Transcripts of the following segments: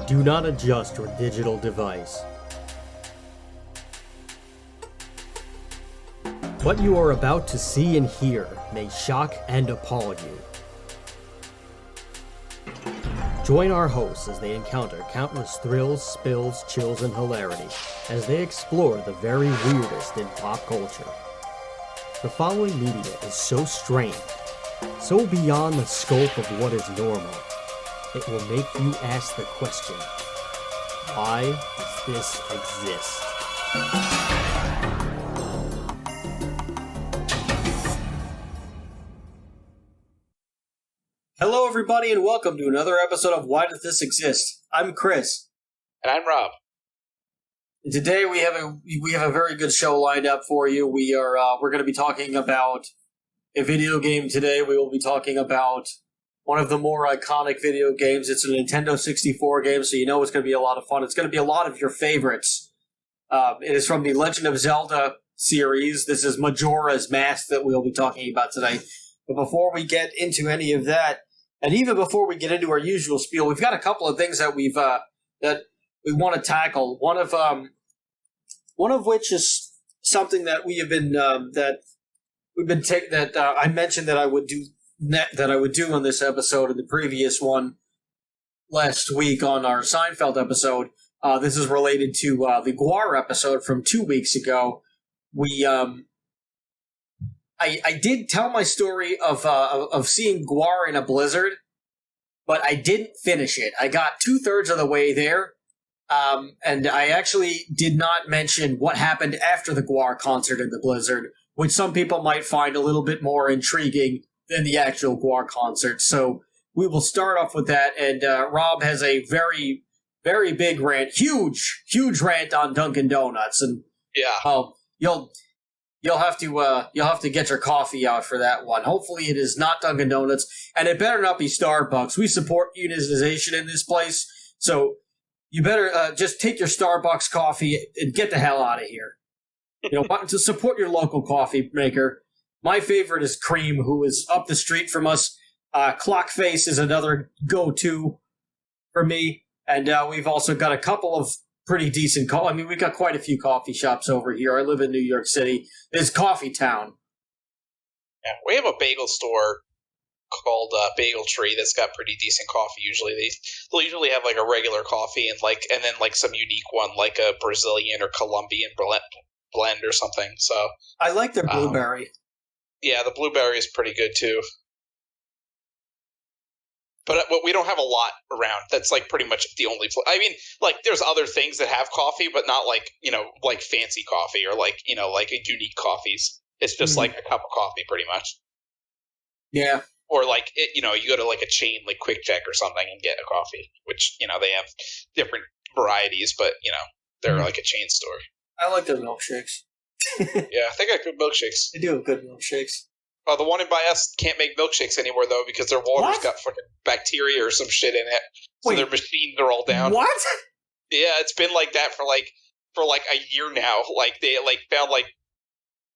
Do not adjust your digital device. What you are about to see and hear may shock and appall you. Join our hosts as they encounter countless thrills, spills, chills, and hilarity as they explore the very weirdest in pop culture. The following media is so strange, so beyond the scope of what is normal, it will make you ask the question, why does this exist? Hello everybody and welcome to another episode of Why Does This Exist? I'm Chris. And I'm Rob. And today we have a very good show lined up for you. We're going to be talking about a video game today. We will be talking about one of the more iconic video games. It's a Nintendo 64 game, so you know it's going to be a lot of fun. It's going to be a lot of your favorites. It is from the Legend of Zelda series. This is Majora's Mask that we'll be talking about today. But before we get into any of that, and even before we get into our usual spiel, we've got a couple of things that we want to tackle. One of which is something that we have been I mentioned that I would do on this episode and the previous one last week on our Seinfeld episode. This is related to the GWAR episode from 2 weeks ago. I did tell my story of seeing GWAR in a blizzard, but I didn't finish it. I got 2/3 of the way there, and I actually did not mention what happened after the GWAR concert in the blizzard, which some people might find a little bit more intriguing than the actual GWAR concert. So we will start off with that, and Rob has a very, very big rant, huge rant on Dunkin Donuts, and You'll have to get your coffee out for that one. Hopefully it is not Dunkin Donuts, and it better not be Starbucks. We support unionization in this place, so you better just take your Starbucks coffee and get the hell out of here. You know, to support your local coffee maker. My favorite is Cream, who is up the street from us. Clockface is another go-to for me, and we've also got a couple of pretty decent we've got quite a few coffee shops over here. I live in New York City. It's Coffee Town. Yeah, we have a bagel store called Bagel Tree that's got pretty decent coffee. Usually they'll usually have like a regular coffee and then some unique one like a Brazilian or Colombian blend or something. So I like their blueberry. Yeah, the blueberry is pretty good too. But we don't have a lot around. That's like pretty much the only place. I mean, like there's other things that have coffee, but not like, like fancy coffee or like unique coffees. It's just like a cup of coffee pretty much. Yeah. Or like, you go to like a chain like Quick Check or something and get a coffee, which, they have different varieties, but, they're like a chain store. I like their milkshakes. Yeah, I think I have good milkshakes. They do have good milkshakes. The one in by us can't make milkshakes anymore, though, because their water's got fucking bacteria or some shit in it. So their machines are all down. What? Yeah, it's been like that for a year now. Like, they found,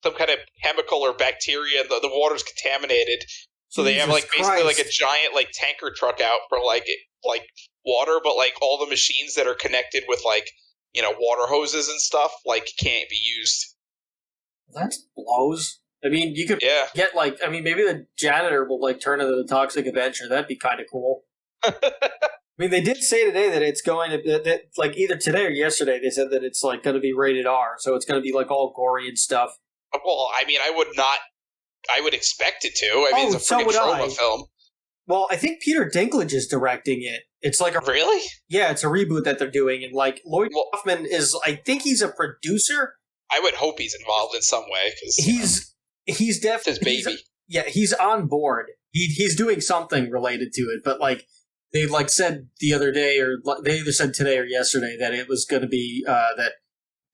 some kind of chemical or bacteria, and the water's contaminated. So they have, basically, a giant, tanker truck out for, water, but, all the machines that are connected with, water hoses and stuff, can't be used. That blows. I mean, you could get, maybe the janitor will, turn into the Toxic Avenger. That'd be kind of cool. I mean, they did say today that it's going to, either today or yesterday, they said that it's, going to be rated R, so it's going to be, all gory and stuff. Well, I mean, I would expect it to. I mean, it's a freaking trauma film. Well, I think Peter Dinklage is directing it. It's Really? Yeah, it's a reboot that they're doing, and, Lloyd Kaufman is, I think he's a producer. I would hope he's involved in some way, because He's definitely his baby. He's on board. He's doing something related to it, but they said the other day, or they either said today or yesterday that it was going to be that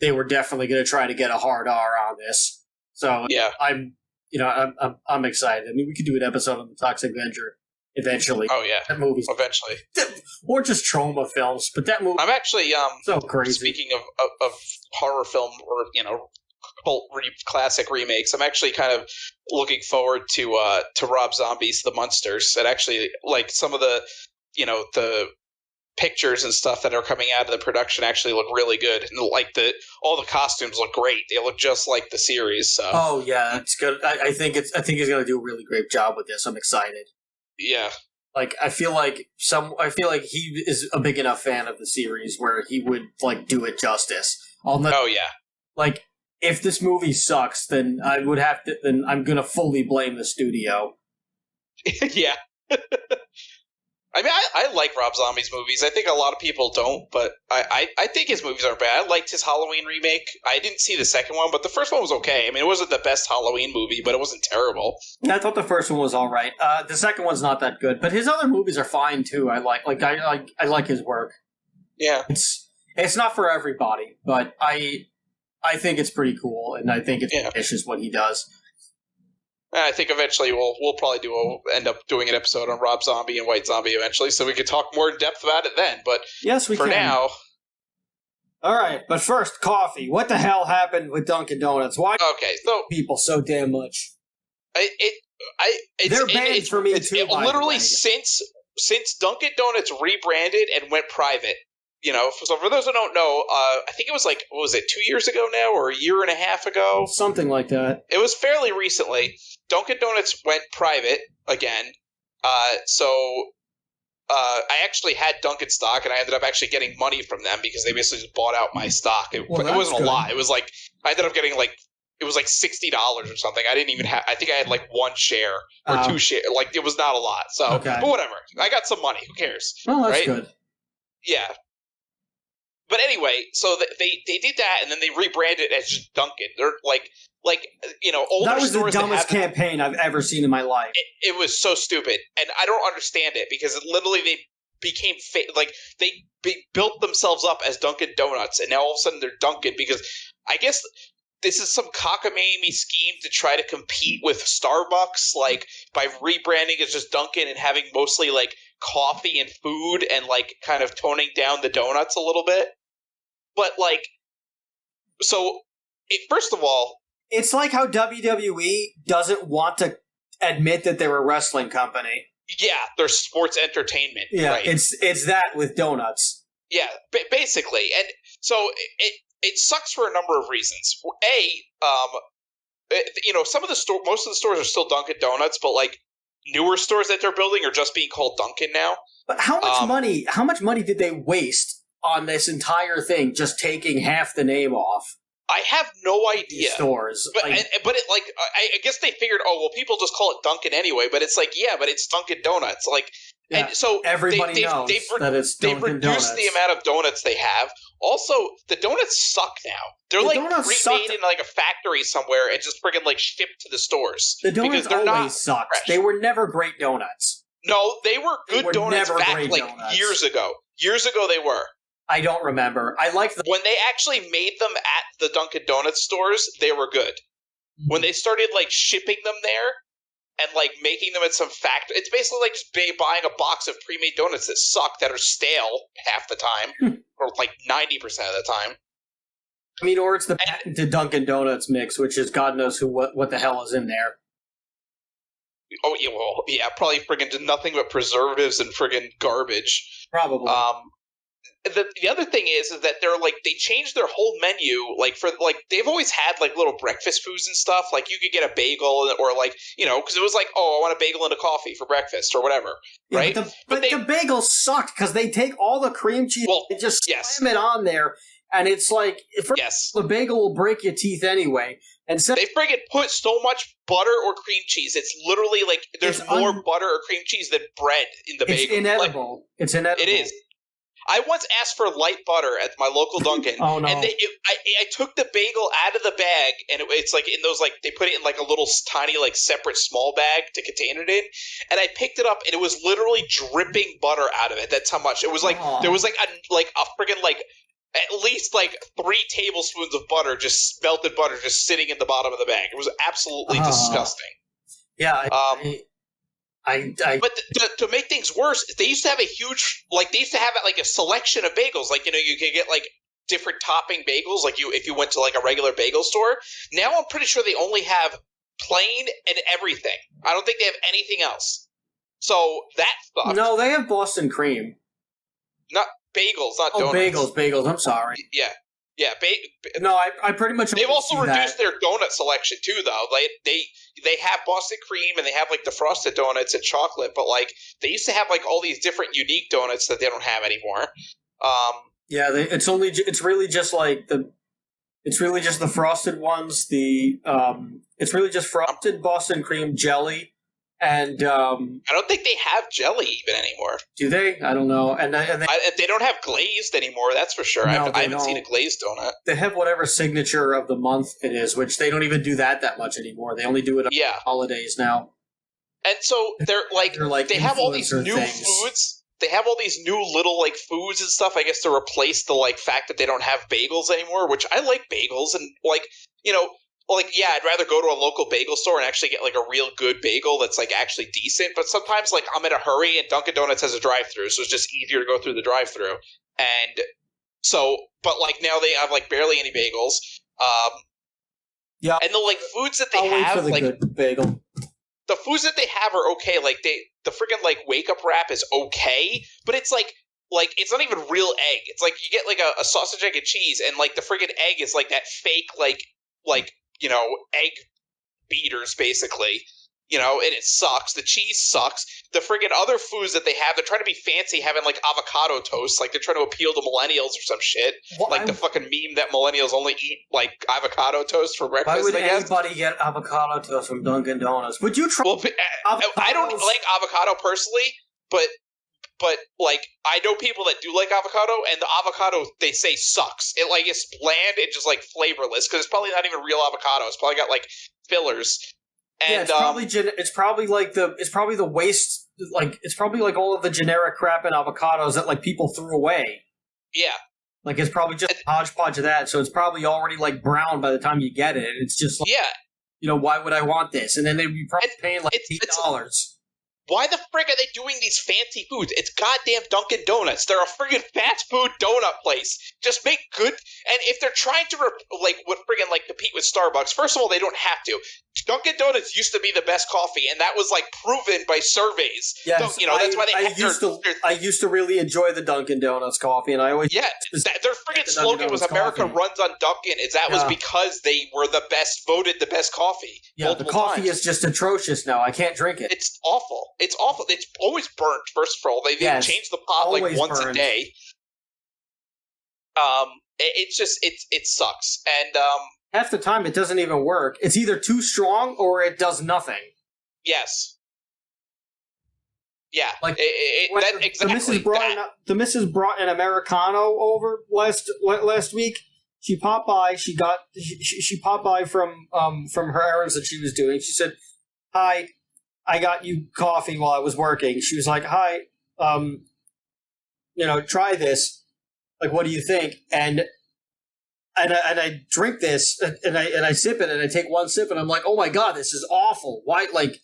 they were definitely going to try to get a hard R on this. So yeah, I'm excited. I mean, we could do an episode on the Toxic Avenger eventually. Oh yeah, that movie eventually, or just trauma films. But that movie, I'm actually so crazy. Speaking of horror film or cult classic remakes, I'm actually kind of looking forward to Rob Zombie's The Munsters. And actually, some of the the pictures and stuff that are coming out of the production actually look really good, and like all the costumes look great. They look just like the series. So. Oh yeah, it's good. I think he's going to do a really great job with this. I'm excited. Yeah. Like I feel like he is a big enough fan of the series where he would like do it justice. Oh yeah. Like if this movie sucks, then then I'm going to fully blame the studio. Yeah. I mean, I like Rob Zombie's movies. I think a lot of people don't, but I think his movies aren't bad. I liked his Halloween remake. I didn't see the second one, but the first one was okay. I mean, it wasn't the best Halloween movie, but it wasn't terrible. I thought the first one was all right. The second one's not that good, but his other movies are fine too. I like his work. Yeah, it's not for everybody, but I think it's pretty cool, and I think it's ambitious what he does. I think eventually we'll probably end up doing an episode on Rob Zombie and White Zombie eventually, so we can talk more in depth about it then. But yes, we can. For now. All right, but first, coffee. What the hell happened with Dunkin' Donuts? Why? Okay, so people so damn much. They're banned for me too. Literally since Dunkin' Donuts rebranded and went private. You know, so for those who don't know, I think it was like, what was it, 2 years ago now, or a year and a half ago? Something like that. It was fairly recently. Dunkin' Donuts went private again. So I actually had Dunkin' stock, and I ended up actually getting money from them because they basically just bought out my stock. It wasn't a lot. It was like, I ended up getting like, it was like $60 or something. I didn't even have, I think I had like one share or two shares. Like, it was not a lot. So, But whatever. I got some money. Who cares? Well, that's right? good. Yeah. But anyway, so they did that, and then they rebranded it as just Dunkin'. They're like older. That was the dumbest campaign I've ever seen in my life. It was so stupid, and I don't understand it because literally they became they built themselves up as Dunkin' Donuts, and now all of a sudden they're Dunkin' because I guess this is some cockamamie scheme to try to compete with Starbucks, like by rebranding as just Dunkin' and having mostly like coffee and food and like kind of toning down the donuts a little bit. But like, so first of all, it's like how WWE doesn't want to admit that they're a wrestling company. Yeah, they're sports entertainment. Yeah, right? It's that with donuts. Yeah, basically, and so it sucks for a number of reasons. Some of the most of the stores are still Dunkin' Donuts, but like newer stores that they're building are just being called Dunkin' now. But how much money did they waste on this entire thing, just taking half the name off? I have no idea. Stores, but I guess they figured, people just call it Dunkin' anyway. But it's like, but it's Dunkin' Donuts, like, yeah, and so everybody knows that it's Dunkin' They've reduced Donuts. the amount of donuts they have. Also, the donuts suck now. They're like pre-made in like a factory somewhere and just friggin' like shipped to the stores. The donuts always sucked. Fresh. They were never great donuts. No, they were good donuts back like donuts. Years ago. Years ago they were. I don't remember. I like when they actually made them at the Dunkin' Donuts stores, they were good. Mm-hmm. When they started like shipping them there and like making them at some factory, it's basically like just buying a box of pre-made donuts that suck, that are stale half the time, or like 90% of the time. I mean, or it's the patented Dunkin' Donuts mix, which is God knows what the hell is in there. Oh yeah, well, yeah, probably friggin' nothing but preservatives and friggin' garbage. Probably. The other thing is that they're like, they changed their whole menu, like for like they've always had like little breakfast foods and stuff, like you could get a bagel or like, because it was like, I want a bagel and a coffee for breakfast or whatever, right? But the bagels sucked because they take all the cream cheese and just slam it on there, and it's like, the bagel will break your teeth anyway. And so they friggin' put so much butter or cream cheese. It's literally like there's more butter or cream cheese than bread in the bagel. It's inedible. It's inedible. It is. I once asked for light butter at my local Dunkin'. Oh, no. And I took the bagel out of the bag, and it's like in those, like, they put it in like a little tiny, like, separate small bag to contain it in. And I picked it up, and it was literally dripping butter out of it. That's how much. It was like, there was like a friggin' like, at least like 3 tablespoons of butter, just melted butter, just sitting in the bottom of the bag. It was absolutely disgusting. Yeah. But to make things worse, they used to have a selection of bagels. Like, you could get like different topping bagels, like if you went to like a regular bagel store. Now I'm pretty sure they only have plain and everything. I don't think they have anything else. So that sucks. No, they have Boston cream. not bagels, not donuts. Bagels. I'm sorry. Yeah. No, I pretty much. They've also reduced their donut selection too, though. They have Boston cream and they have like the frosted donuts and chocolate, but like they used to have like all these different unique donuts that they don't have anymore. It's really just the frosted ones. It's really just frosted Boston cream jelly. And I don't think they have jelly even anymore. Do they? I don't know. And they don't have glazed anymore. That's for sure. No, I haven't seen a glazed donut. They have whatever signature of the month it is, which they don't even do that much anymore. They only do it on holidays now. And so they're like they have all these new foods. They have all these new little like foods and stuff. I guess to replace the like fact that they don't have bagels anymore. Which I like bagels and I'd rather go to a local bagel store and actually get like a real good bagel that's like actually decent. But sometimes like I'm in a hurry and Dunkin Donuts has a drive-through, so it's just easier to go through the drive-through. And so, but like now they have like barely any bagels. And the like foods that they have, like good bagel. The foods that they have are okay. Like the freaking like wake up wrap is okay, but it's like it's not even real egg. It's like you get like a sausage, egg, and cheese, and like the freaking egg is like that fake like egg beaters, basically, and it sucks. The cheese sucks. The friggin' other foods that they have, they're trying to be fancy, having like avocado toast, like they're trying to appeal to millennials or some shit. The fucking meme that millennials only eat like avocado toast for breakfast. Why would anybody get avocado toast from Dunkin' Donuts? Would you try? Well, I don't like avocado personally, but like I know people that do like avocado, and the avocado they say sucks. It like it's bland and just like flavorless because it's probably not even real avocado. It's probably got like fillers. And, it's probably the waste. Like it's probably like all of the generic crap in avocados that like people threw away. Yeah, like it's probably just a hodgepodge of that. So it's probably already like brown by the time you get it. And it's just like, why would I want this? And then they'd be probably paying like $8. Why the frig are they doing these fancy foods? It's goddamn Dunkin' Donuts. They're a friggin' fast food donut place. Just make good. And if they're trying to compete with Starbucks, first of all, they don't have to. Dunkin' Donuts used to be the best coffee, and that was like proven by surveys. Yes, so, that's why I used to really enjoy the Dunkin' Donuts coffee, and I always their friggin' slogan was "America runs on Dunkin'." Was because they were voted the best coffee. Yeah, the coffee is just atrocious now. I can't drink it. It's awful. It's awful. It's always burnt. First of all, they change the pot like once a day. It sucks, and half the time it doesn't even work. It's either too strong or it does nothing. Yes. Yeah. Like exactly. The missus brought an Americano over last week. She popped by. She popped by from her errands that she was doing. She said, "Hi, I got you coffee while I was working." She was like, "Hi, try this. Like, what do you think?" And I drink this and I sip it and I take one sip and I'm like, "Oh my god, this is awful." Why? Like,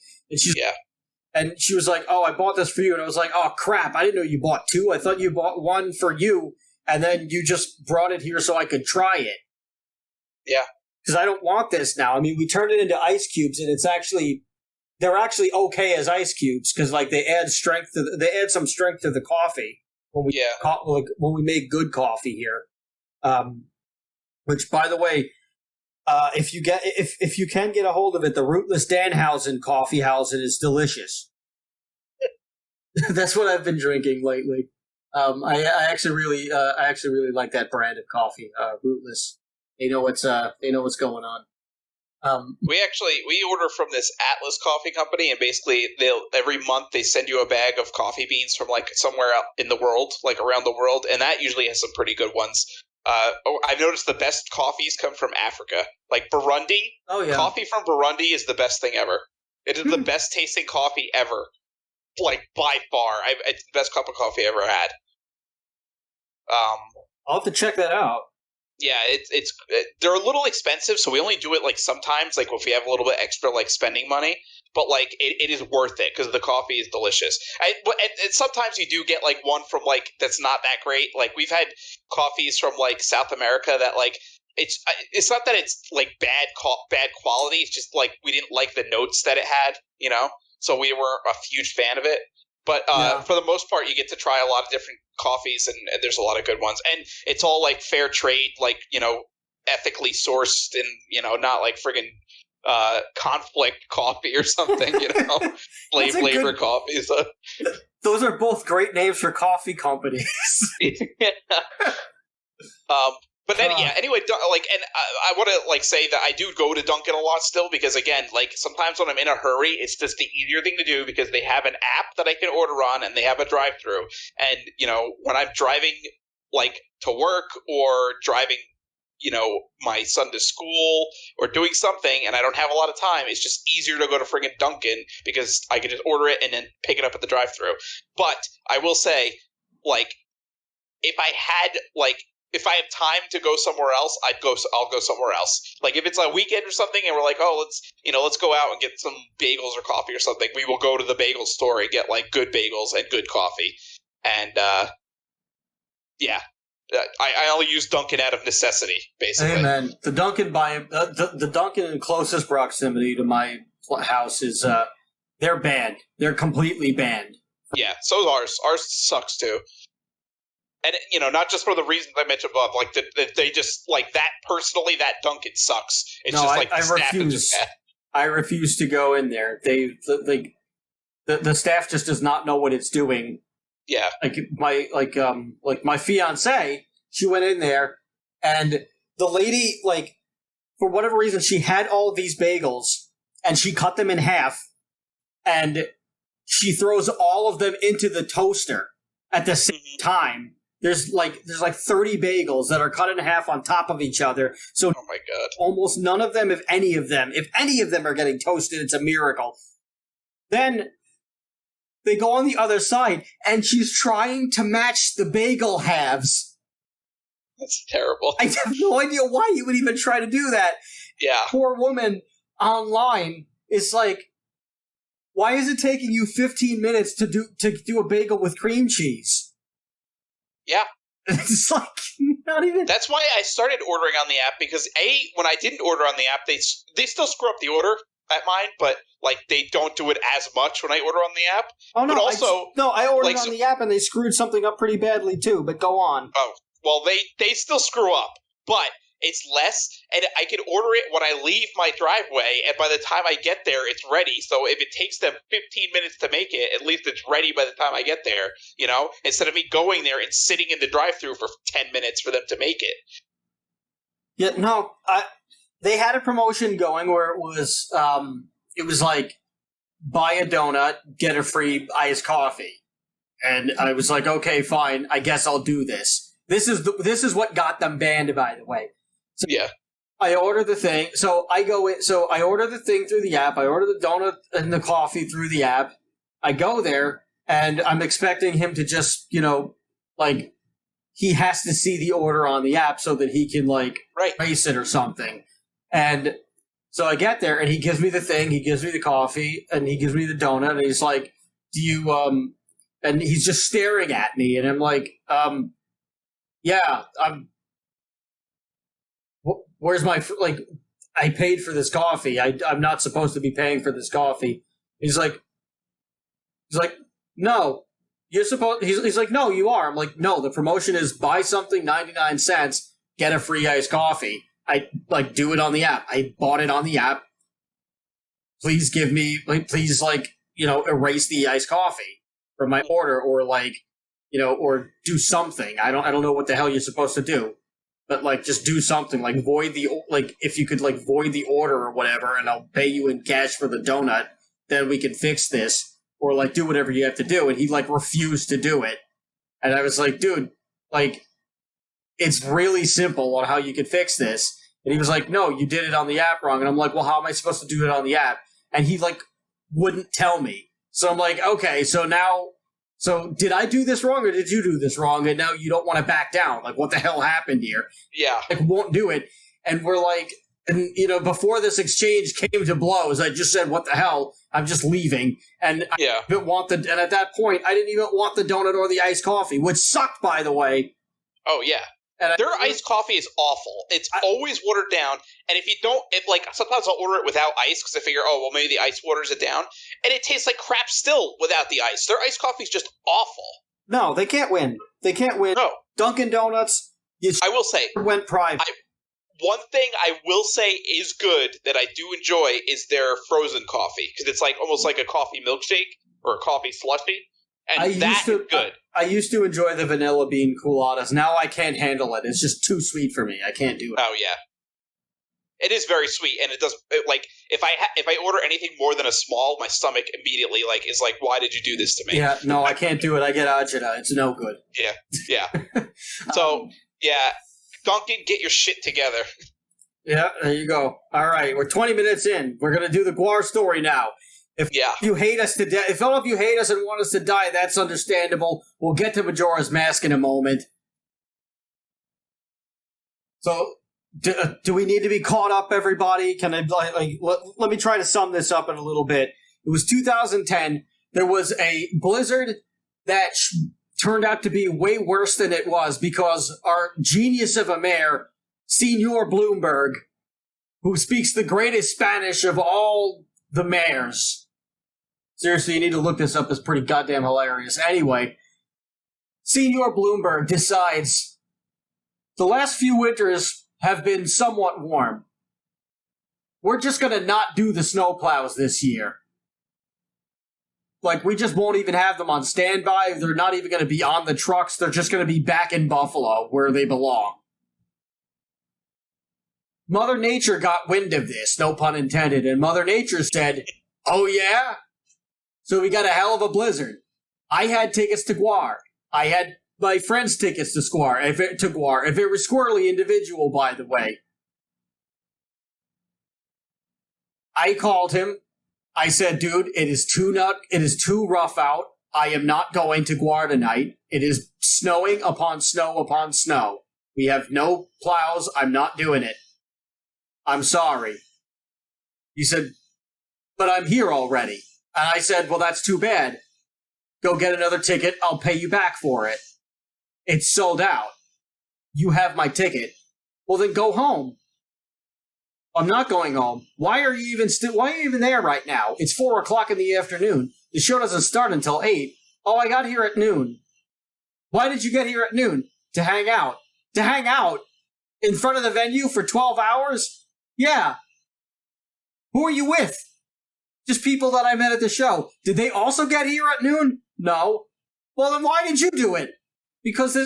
and she was like, "Oh, I bought this for you," and I was like, "Oh crap, I didn't know you bought two. I thought you bought one for you, and then you just brought it here so I could try it." Yeah, because I don't want this now. I mean, we turned it into ice cubes, and they're actually okay as ice cubes because like they add some strength to the coffee when we make good coffee here. Which, by the way, if you can get a hold of it, the Rootless Danhausen Coffeehausen is delicious. That's what I've been drinking lately. I actually really like that brand of coffee, Rootless. They know what's going on. We order from this Atlas Coffee Company, and basically every month they send you a bag of coffee beans from like somewhere out in the world, like around the world, and that usually has some pretty good ones. I've noticed the best coffees come from Africa, like Burundi. Oh yeah, coffee from Burundi is the best thing ever. It is the best tasting coffee ever, like by far. It's the best cup of coffee I ever had. I'll have to check that out. Yeah, they're a little expensive, so we only do it like sometimes, like if we have a little bit extra like spending money. But like it is worth it because the coffee is delicious. And sometimes you do get like one from like that's not that great. Like we've had coffees from like South America that like it's not that it's like bad quality. It's just like we didn't like the notes that it had, so we weren't a huge fan of it. But for the most part, you get to try a lot of different coffees, and there's a lot of good ones. And it's all like fair trade, like, ethically sourced, and not like friggin' conflict coffee or something, labor coffee. So. Those are both great names for coffee companies. But then, anyway, and I want to, say that I do go to Dunkin' a lot still because, again, sometimes when I'm in a hurry, it's just the easier thing to do because they have an app that I can order on and they have a drive-thru. And, when I'm driving, to work or driving, my son to school or doing something and I don't have a lot of time, it's just easier to go to friggin' Dunkin' because I can just order it and then pick it up at the drive-thru. But I will say, if I had, if I have time to go somewhere else, I'll go somewhere else. If it's a weekend or something and we're like, oh, let's go out and get some bagels or coffee or something, we will go to the bagel store and get good bagels and good coffee. And I only use Dunkin' out of necessity, basically. Hey man, the Dunkin' the Dunkin' in closest proximity to my house is they're banned. They're completely banned. Yeah, so is ours. Ours sucks too. And, not just for the reasons I mentioned above, they just, that personally, that Dunkin' sucks. It's I refuse to go in there. The staff just does not know what it's doing. Yeah. My fiance, she went in there, and the lady, for whatever reason, she had all of these bagels, and she cut them in half, and she throws all of them into the toaster at the same time. There's 30 bagels that are cut in half on top of each other. So oh my God. Almost none of them, if any of them are getting toasted, it's a miracle. Then they go on the other side, and she's trying to match the bagel halves. That's terrible. I have no idea why you would even try to do that. Yeah. Poor woman online is why is it taking you 15 minutes to do a bagel with cream cheese? Yeah. It's not even... That's why I started ordering on the app, because when I didn't order on the app, they still screw up the order at mine, but they don't do it as much when I order on the app. Oh no! But also, I ordered on the app and they screwed something up pretty badly too. But go on. Oh well, they still screw up, but it's less, and I can order it when I leave my driveway, and by the time I get there, it's ready. So if it takes them 15 minutes to make it, at least it's ready by the time I get there, instead of me going there and sitting in the drive-thru for 10 minutes for them to make it. Yeah, no, they had a promotion going where it was buy a donut, get a free iced coffee. And I was like, okay, fine, I guess I'll do this. This is what got them banned, by the way. So yeah. I order the thing. So I go in. So I order the thing through the app. I order the donut and the coffee through the app. I go there, and I'm expecting him to just, he has to see the order on the app so that he can, erase it or something. And so I get there, and he gives me the thing. He gives me the coffee, and he gives me the donut. And he's like, "Do you?" And he's just staring at me, and I'm like, "Yeah, I'm." Where's my, I paid for this coffee. I'm not supposed to be paying for this coffee. He's like, no, you're supposed, he's like, no, you are. I'm like, no, the promotion is buy something 99 cents, get a free iced coffee. I, do it on the app. I bought it on the app. Please give me, erase the iced coffee from my order, or or do something. I don't know what the hell you're supposed to do. But, just do something, void the, if you could, void the order or whatever, and I'll pay you in cash for the donut, then we can fix this, or, do whatever you have to do, and he, refused to do it. And I was like, dude, it's really simple on how you can fix this. And he was like, no, you did it on the app wrong. And I'm like, well, how am I supposed to do it on the app? And he, wouldn't tell me. So I'm like, okay, so did I do this wrong, or did you do this wrong, and now you don't want to back down? What the hell happened here? Yeah. Won't do it. And we're before this exchange came to blows, I just said, what the hell? I'm just leaving. And yeah. And at that point, I didn't even want the donut or the iced coffee, which sucked, by the way. Oh, yeah. Their iced coffee is awful. It's always watered down, and if you don't, sometimes I'll order it without ice because I figure, maybe the ice waters it down, and it tastes like crap still without the ice. Their iced coffee is just awful. No, they can't win. They can't win. No. Dunkin Donuts, I will say, went private. One thing I will say is good that I do enjoy is their frozen coffee, because it's almost like a coffee milkshake or a coffee slushie, and that's good. I used to enjoy the vanilla bean coladas. Now I can't handle it. It's just too sweet for me. I can't do it. Oh yeah, it is very sweet, and it does. If I order anything more than a small, my stomach immediately is like, why did you do this to me? Yeah, no, I can't do it. I get agita. It's no good. Yeah. So yeah, Duncan, get your shit together. Yeah, there you go. All right, we're 20 minutes in. We're gonna do the GWAR story now. If you hate us to death, if all of you hate us and want us to die, that's understandable. We'll get to Majora's Mask in a moment. So, do we need to be caught up, everybody? Can I let me try to sum this up in a little bit. It was 2010. There was a blizzard that turned out to be way worse than it was because our genius of a mayor, Senor Bloomberg, who speaks the greatest Spanish of all the mayors. Seriously, you need to look this up. It's pretty goddamn hilarious. Anyway, Senor Bloomberg decides the last few winters have been somewhat warm. We're just going to not do the snowplows this year. We just won't even have them on standby. They're not even going to be on the trucks. They're just going to be back in Buffalo, where they belong. Mother Nature got wind of this, no pun intended, and Mother Nature said, oh yeah? So we got a hell of a blizzard. I had tickets to GWAR. I had my friend's tickets to GWAR. If it was squirrely individual, by the way. I called him. I said, dude, it is too rough out. I am not going to GWAR tonight. It is snowing upon snow upon snow. We have no plows. I'm not doing it. I'm sorry. He said, but I'm here already. And I said, well, that's too bad. Go get another ticket. I'll pay you back for it. It's sold out. You have my ticket. Well, then go home. I'm not going home. Why are you even there right now? It's 4:00 in the afternoon. The show doesn't start until 8. Oh, I got here at noon. Why did you get here at noon? To hang out. To hang out? In front of the venue for 12 hours? Yeah. Who are you with? Just people that I met at the show. Did they also get here at noon? No. Well, then why did you do it? Because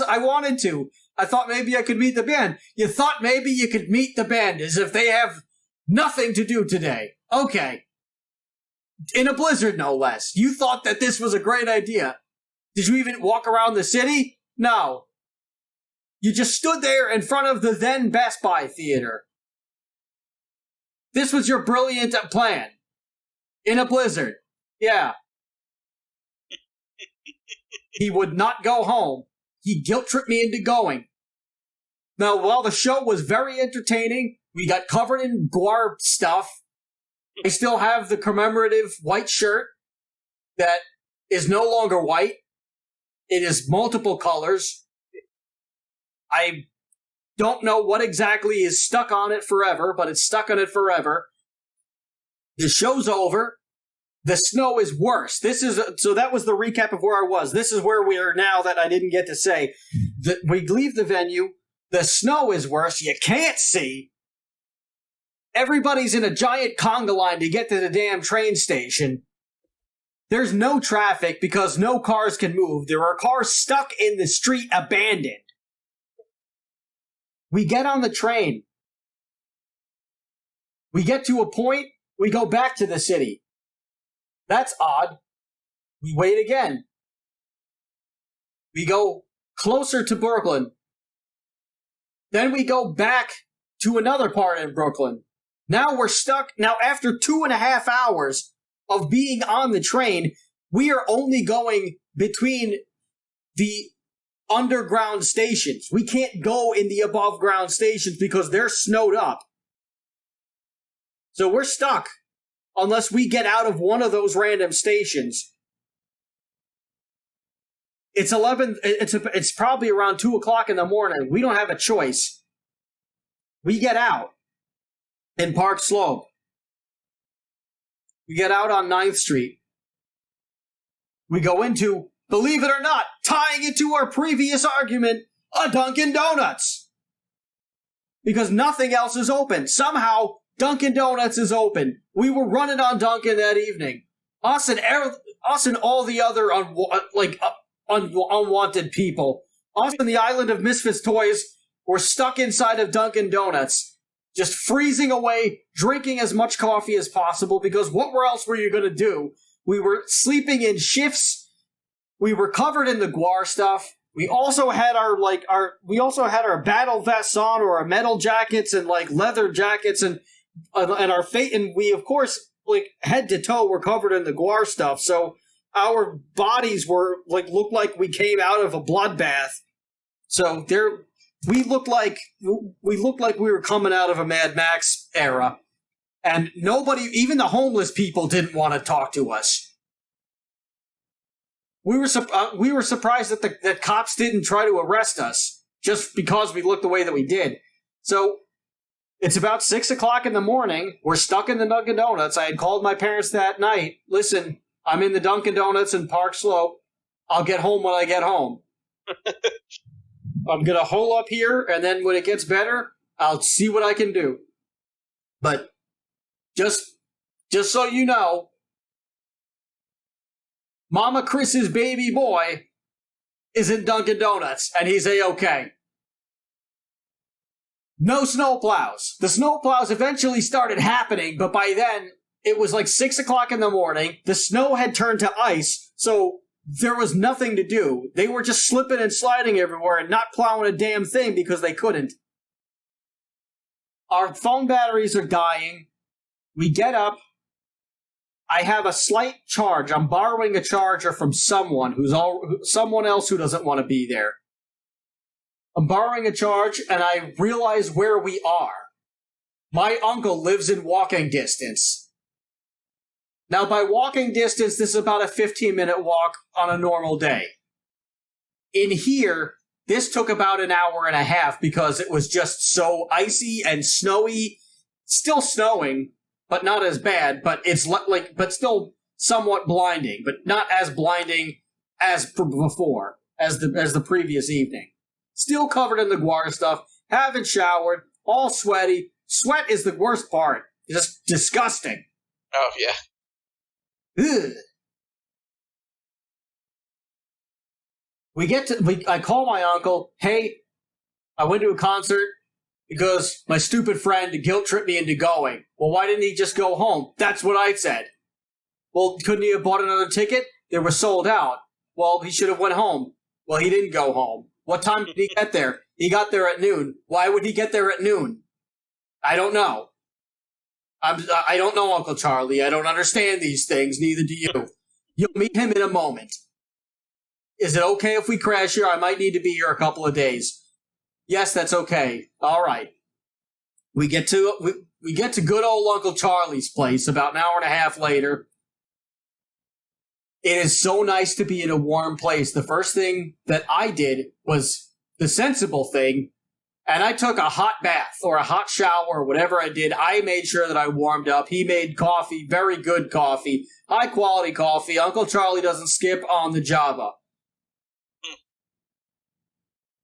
I wanted to. I thought maybe I could meet the band. You thought maybe you could meet the band as if they have nothing to do today. Okay. In a blizzard, no less. You thought that this was a great idea. Did you even walk around the city? No. You just stood there in front of the then Best Buy theater. This was your brilliant plan. In a blizzard. Yeah. He would not go home. He guilt-tripped me into going. Now, while the show was very entertaining, we got covered in GWAR stuff. I still have the commemorative white shirt that is no longer white. It is multiple colors. I don't know what exactly is stuck on it forever, but it's stuck on it forever. The show's over. The snow is worse. So that was the recap of where I was. This is where we are now that I didn't get to say. We leave the venue. The snow is worse. You can't see. Everybody's in a giant conga line to get to the damn train station. There's no traffic because no cars can move. There are cars stuck in the street abandoned. We get on the train. We get to a point. We go back to the city. That's odd. We wait again. We go closer to Brooklyn. Then we go back to another part in Brooklyn. Now we're stuck. Now after 2.5 hours of being on the train, we are only going between the underground stations. We can't go in the above ground stations because they're snowed up. So we're stuck. Unless we get out of one of those random stations. It's 11. It's probably around 2 o'clock in the morning. We don't have a choice. We get out in Park Slope. We get out on 9th Street. We go into, believe it or not, tying it to our previous argument, a Dunkin Donuts. Because nothing else is open. Somehow, Dunkin Donuts is open. We were running on Dunkin that evening. Us and all the other unwanted people. Us and the Island of Misfits toys were stuck inside of Dunkin Donuts, just freezing away, drinking as much coffee as possible, because what else were you going to do? We were sleeping in shifts. We were covered in the GWAR stuff. We also had our battle vests on, or our metal jackets and like leather jackets, and our fate, and we of course head to toe were covered in the GWAR stuff. So our bodies were looked like we came out of a bloodbath. So we looked like we were coming out of a Mad Max era, and nobody, even the homeless people, didn't want to talk to us. We were surprised that cops didn't try to arrest us just because we looked the way that we did. So it's about 6 o'clock in the morning. We're stuck in the Dunkin' Donuts. I had called my parents that night. Listen, I'm in the Dunkin' Donuts in Park Slope. I'll get home when I get home. I'm going to hole up here, and then when it gets better, I'll see what I can do. But just so you know, Mama Chris's baby boy is in Dunkin' Donuts, and he's A-okay. No snowplows. The snowplows eventually started happening, but by then, it was 6 o'clock in the morning. The snow had turned to ice, so there was nothing to do. They were just slipping and sliding everywhere and not plowing a damn thing because they couldn't. Our phone batteries are dying. We get up. I have a slight charge. I'm borrowing a charger from someone else who doesn't want to be there. I'm borrowing a charge, and I realize where we are. My uncle lives in walking distance. Now, by walking distance, this is about a 15-minute walk on a normal day. In here, this took about an hour and a half because it was just so icy and snowy. Still snowing, but not as bad. But it's but still somewhat blinding, but not as blinding as before, as the previous evening. Still covered in the GWAR stuff. Haven't showered. All sweaty. Sweat is the worst part. It's just disgusting. Oh yeah. Ugh. I call my uncle. Hey, I went to a concert because my stupid friend guilt-tripped me into going. Well, why didn't he just go home? That's what I said. Well, couldn't he have bought another ticket? They were sold out. Well, he should have went home. Well, he didn't go home. What time did he get there? He got there at noon. Why would he get there at noon? I don't know. I don't know, Uncle Charlie. I don't understand these things. Neither do you. You'll meet him in a moment. Is it okay if we crash here? I might need to be here a couple of days. Yes, that's okay. All right. We get to good old Uncle Charlie's place about an hour and a half later. It is so nice to be in a warm place. The first thing that I did was the sensible thing, and I took a hot bath or a hot shower or whatever I did. I made sure that I warmed up. He made coffee, very good coffee, high quality coffee. Uncle Charlie doesn't skip on the Java.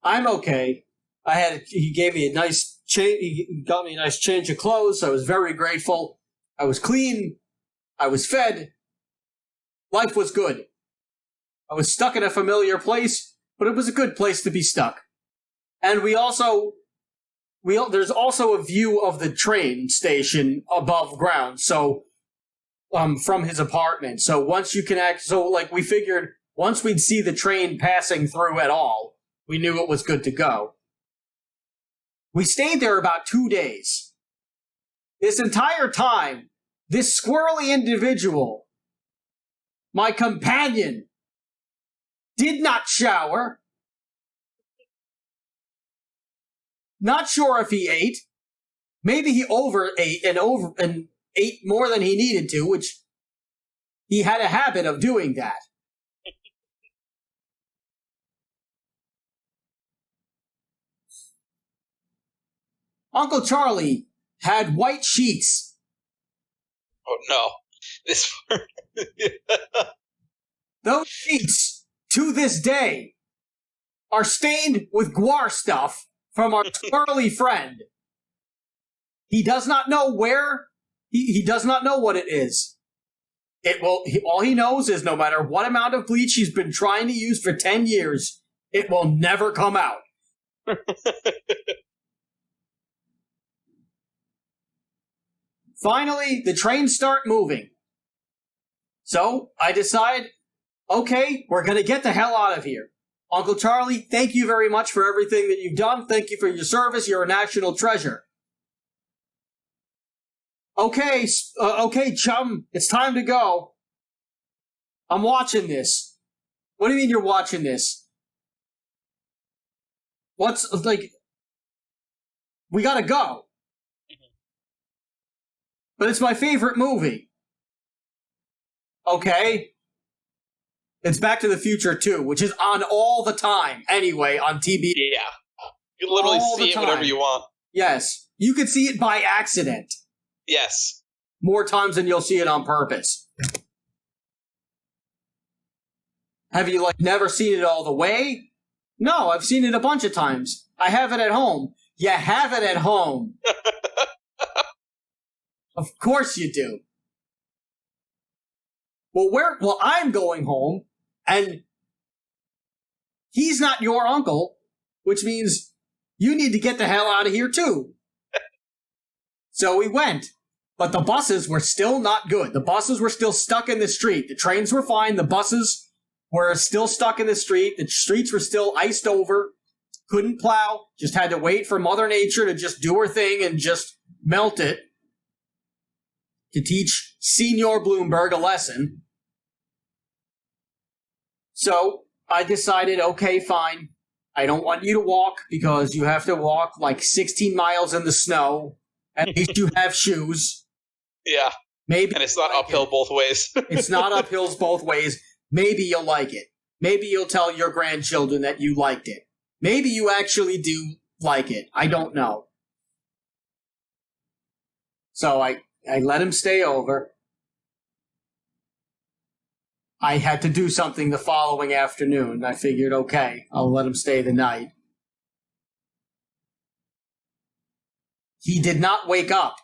I'm okay. He gave me a nice change. He got me a nice change of clothes. I was very grateful. I was clean. I was fed. Life was good. I was stuck in a familiar place, but it was a good place to be stuck. And there's also a view of the train station above ground. So, from his apartment. So we figured once we'd see the train passing through at all, we knew it was good to go. We stayed there about 2 days. This entire time, this squirrely individual, my companion, did not shower. Not sure if he ate. Maybe he overate and ate more than he needed to, which he had a habit of doing that. Uncle Charlie had white sheets. Oh, no. This Those sheets, to this day, are stained with GWAR stuff from our squirrely friend. He does not know where. He does not know what it is. All he knows is no matter what amount of bleach he's been trying to use for 10 years, it will never come out. Finally, the trains start moving. So I decide, okay, we're going to get the hell out of here. Uncle Charlie, thank you very much for everything that you've done. Thank you for your service. You're a national treasure. Okay, chum, it's time to go. I'm watching this. What do you mean you're watching this? We gotta go. But it's my favorite movie. Okay. It's Back to the Future 2, which is on all the time, anyway, on TV. Yeah. You can literally see it whenever you want. Yes. You could see it by accident. Yes. More times than you'll see it on purpose. Have you, never seen it all the way? No, I've seen it a bunch of times. I have it at home. You have it at home. Of course you do. Well, I'm going home, and he's not your uncle, which means you need to get the hell out of here, too. So we went, but the buses were still not good. The buses were still stuck in the street. The trains were fine. The buses were still stuck in the street. The streets were still iced over. Couldn't plow. Just had to wait for Mother Nature to just do her thing and just melt it to teach Senior Bloomberg a lesson. So I decided, okay, fine. I don't want you to walk because you have to walk 16 miles in the snow. At least you have shoes. Yeah. Maybe. And it's not uphill both ways. It's not uphills both ways. Maybe you'll like it. Maybe you'll tell your grandchildren that you liked it. Maybe you actually do like it. I don't know. So I let him stay over. I had to do something the following afternoon. I figured, okay, I'll let him stay the night. He did not wake up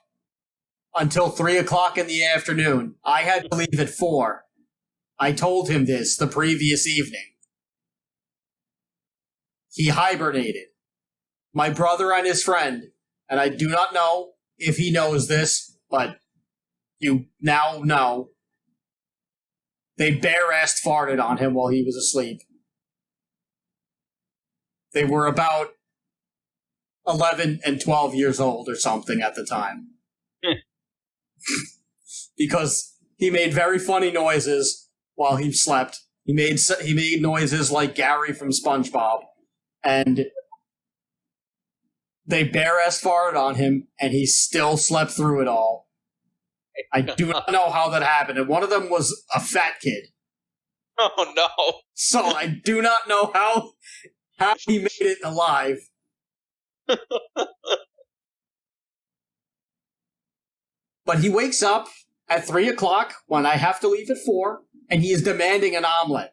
until 3 o'clock in the afternoon. I had to leave at 4. I told him this the previous evening. He hibernated. My brother and his friend, and I do not know if he knows this, but you now know, they bare-assed farted on him while he was asleep. They were about 11 and 12 years old or something at the time. Because he made very funny noises while he slept. He made noises like Gary from SpongeBob. And they bare-ass farted on him, and he still slept through it all. I do not know how that happened. And one of them was a fat kid. Oh, no. So I do not know how he made it alive. But he wakes up at 3 o'clock when I have to leave at 4, and he is demanding an omelet.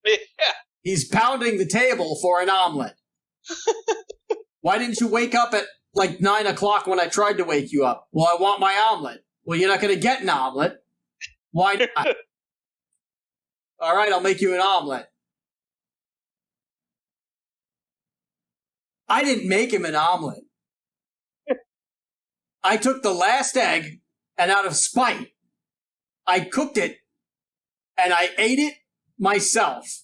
Yeah. He's pounding the table for an omelet. Why didn't you wake up at 9 o'clock when I tried to wake you up? Well, I want my omelet. Well, you're not going to get an omelet. Why not? All right, I'll make you an omelet. I didn't make him an omelet. I took the last egg, and out of spite, I cooked it, and I ate it myself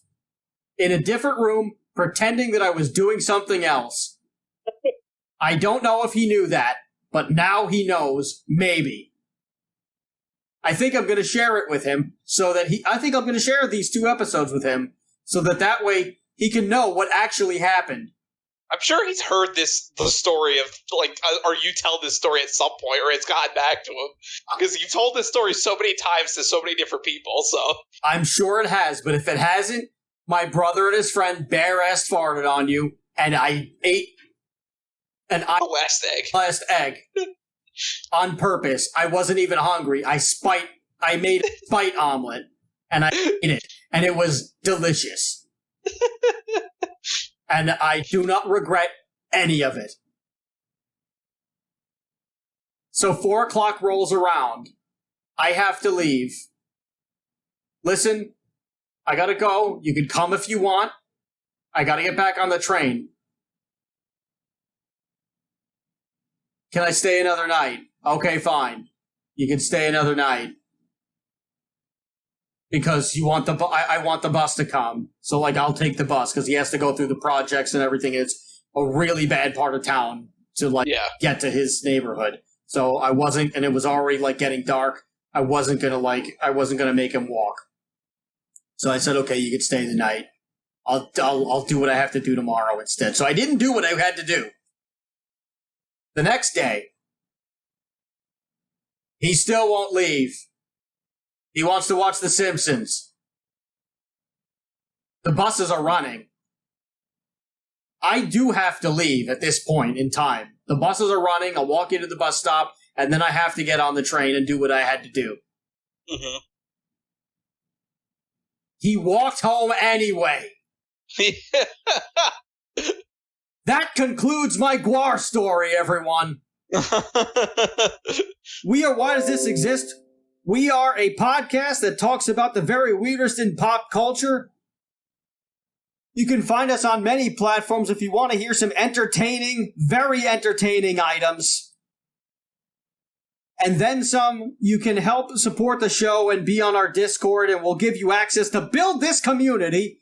in a different room, pretending that I was doing something else. I don't know if he knew that, but now he knows, maybe. I think I'm going to share it with him I think I'm going to share these 2 episodes with him so that way he can know what actually happened. I'm sure he's heard the story of, or you tell this story at some point, or it's gotten back to him. Because you told this story so many times to so many different people, so. I'm sure it has, but if it hasn't, my brother and his friend bare-ass farted on you, and I ate And the last egg. On purpose. I wasn't even hungry. I made a spite omelet, and I ate it, and it was delicious. And I do not regret any of it. So 4 o'clock rolls around. I have to leave. Listen, I gotta go. You can come if you want. I gotta get back on the train. Can I stay another night? Okay, fine. You can stay another night. Because you want I want the bus to come. So, I'll take the bus, because he has to go through the projects and everything. It's a really bad part of town to, get to his neighborhood. So I wasn't, and it was already, getting dark. I wasn't gonna make him walk. So I said, okay, you can stay the night. I'll do what I have to do tomorrow instead. So I didn't do what I had to do. The next day, he still won't leave. He wants to watch The Simpsons. The buses are running. I do have to leave at this point in time. The buses are running. I'll walk into the bus stop, and then I have to get on the train and do what I had to do. Mm-hmm. He walked home anyway. That concludes my GWAR story, everyone. We are Why Does This Exist? We are a podcast that talks about the very weirdest in pop culture. You can find us on many platforms if you want to hear some very entertaining items. And then some. You can help support the show and be on our Discord, and we'll give you access to build this community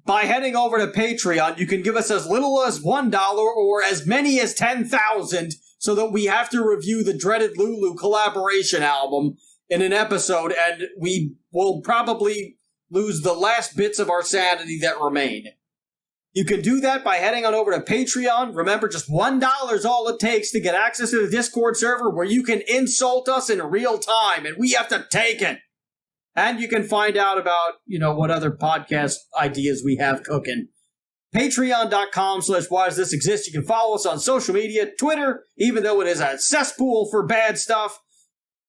by heading over to Patreon. You can give us as little as $1 or as many as 10,000 so that we have to review the dreaded Lulu collaboration album in an episode, and we will probably lose the last bits of our sanity that remain. You can do that by heading on over to Patreon. Remember, just $1 is all it takes to get access to the Discord server where you can insult us in real time, and we have to take it. And you can find out about, what other podcast ideas we have cooking. Patreon.com/whydoesthisexist. You can follow us on social media, Twitter, even though it is a cesspool for bad stuff.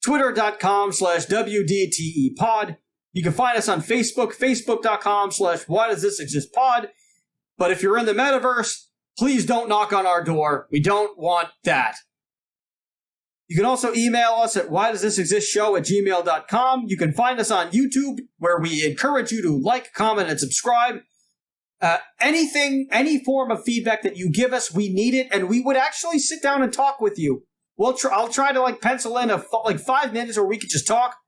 Twitter.com/WDTEpod. You can find us on Facebook, Facebook.com/whydoesthisexistpod. But if you're in the metaverse, please don't knock on our door. We don't want that. You can also email us at whydoesthisexistshow@gmail.com. You can find us on YouTube, where we encourage you to like, comment, and subscribe. Any form of feedback that you give us, we need it, and we would actually sit down and talk with you. I'll try to pencil in 5 minutes where we could just talk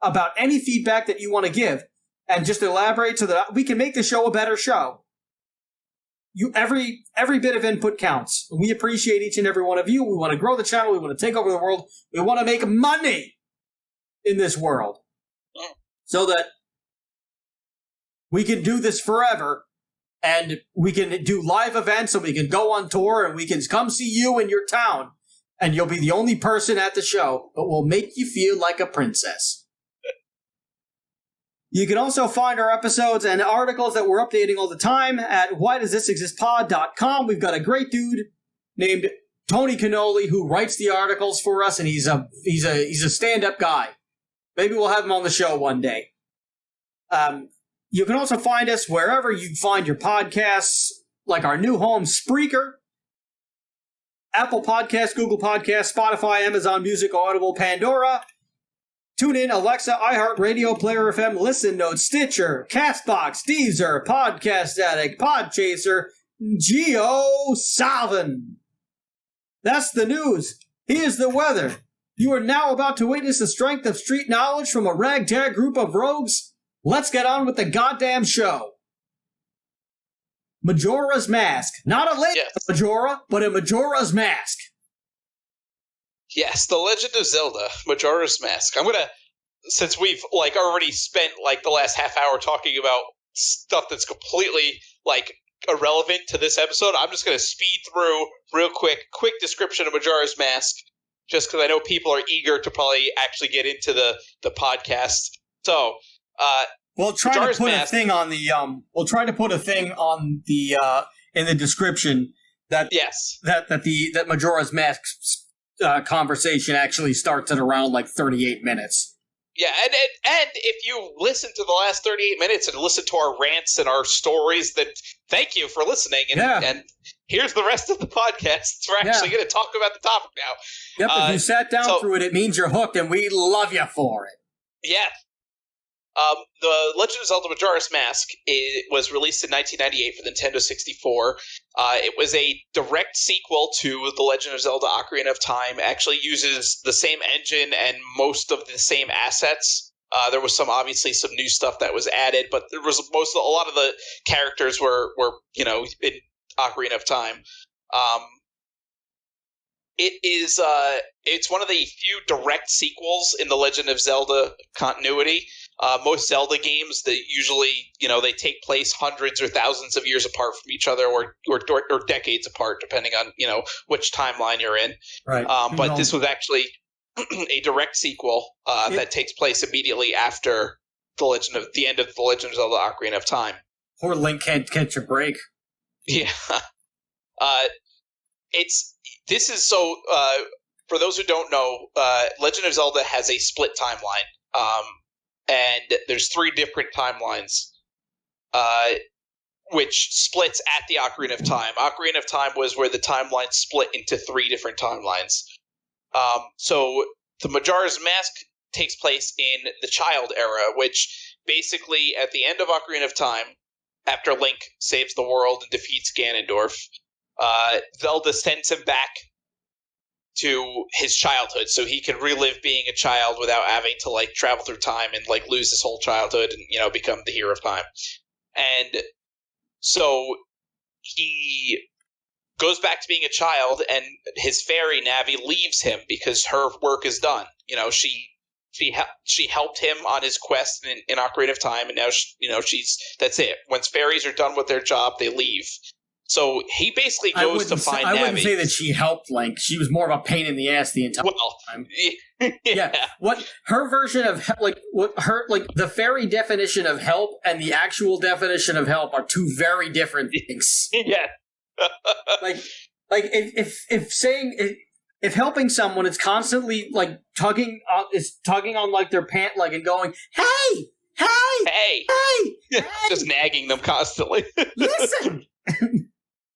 about any feedback that you want to give, and just elaborate so that we can make the show a better show. Every bit of input counts. We appreciate each and every one of you. We want to grow the channel. We want to take over the world. We want to make money in this world so that we can do this forever, and we can do live events, and we can go on tour, and we can come see you in your town, and you'll be the only person at the show, but we'll make you feel like a princess. You can also find our episodes and articles that we're updating all the time at whydoesthisexistpod.com. We've got a great dude named Tony Cannoli who writes the articles for us, and he's a stand-up guy. Maybe we'll have him on the show one day. You can also find us wherever you find your podcasts, like our new home, Spreaker, Apple Podcasts, Google Podcasts, Spotify, Amazon Music, Audible, Pandora, TuneIn, Alexa, iHeartRadio, Player FM, Listen Notes, Stitcher, Castbox, Deezer, Podcast Addict, Podchaser, Geo7. That's the news. Here's the weather. You are now about to witness the strength of street knowledge from a ragtag group of rogues. Let's get on with the goddamn show. Majora's Mask. Not a Legend of Majora, but a Majora's Mask. Yes, The Legend of Zelda, Majora's Mask. I'm gonna, since we've already spent the last half hour talking about stuff that's completely irrelevant to this episode, I'm just gonna speed through real quick description of Majora's Mask, just because I know people are eager to probably actually get into the podcast. So, we'll try to put a thing on the in the description. that Majora's Mask conversation actually starts at around like 38 minutes. Yeah, and if you listen to the last 38 minutes and listen to our rants and our stories, then thank you for listening. And here's the rest of the podcast. We're actually going to talk about the topic now. Yep, if you sat down through it means you're hooked, and we love you for it. Yeah. The Legend of Zelda Majora's Mask was released in 1998 for the Nintendo 64. It was a direct sequel to The Legend of Zelda Ocarina of Time. It actually uses the same engine and most of the same assets. There was obviously some new stuff that was added, but there was a lot of the characters were in Ocarina of Time. It's one of the few direct sequels in the Legend of Zelda continuity. Most Zelda games, they usually, they take place hundreds or thousands of years apart from each other, or decades apart, depending on which timeline you're in. Right. But this was actually a direct sequel that takes place immediately after the end of the Legend of Zelda: Ocarina of Time. Poor Link can't catch a break. Yeah. For those who don't know, Legend of Zelda has a split timeline. And there's 3 different timelines, which splits at the Ocarina of Time. Ocarina of Time was where the timeline split into 3 different timelines. So the Majora's Mask takes place in the Child era, which basically at the end of Ocarina of Time, after Link saves the world and defeats Ganondorf, Zelda sends him back to his childhood, so he can relive being a child without having to travel through time and lose his whole childhood and become the hero of time. And so he goes back to being a child, and his fairy Navi leaves him because her work is done. She helped him on his quest in Ocarina of Time, and now that's it. Once fairies are done with their job, they leave. So he basically goes to find Navi. I wouldn't say that she helped Link. She was more of a pain in the ass the entire time. Yeah. What her version of the fairy definition of help and the actual definition of help are 2 very different things. Yeah. if helping someone is constantly tugging on their pant leg and going, hey, just nagging them constantly. Listen.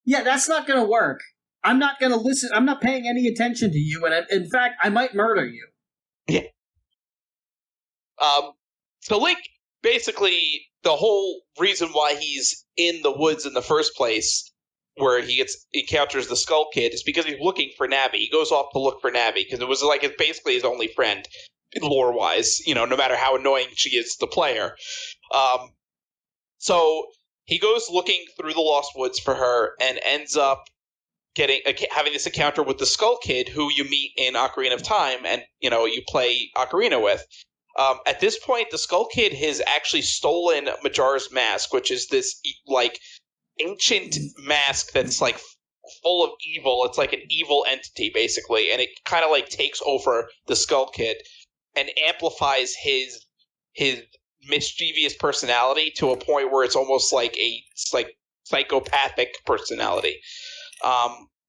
Yeah, that's not going to work. I'm not going to listen. I'm not paying any attention to you, and in fact, I might murder you. Yeah. So Link, basically, the whole reason why he's in the woods in the first place, where he encounters the Skull Kid, is because he's looking for Navi. He goes off to look for Navi because it was it's basically his only friend, lore-wise. No matter how annoying she is to the player. So he goes looking through the Lost Woods for her and ends up having this encounter with the Skull Kid, who you meet in Ocarina of Time and, you play Ocarina with. At this point, the Skull Kid has actually stolen Majora's Mask, which is this, ancient mask that's, full of evil. It's like an evil entity, basically, and it kind of, takes over the Skull Kid and amplifies his mischievous personality to a point where it's almost like a psychopathic personality.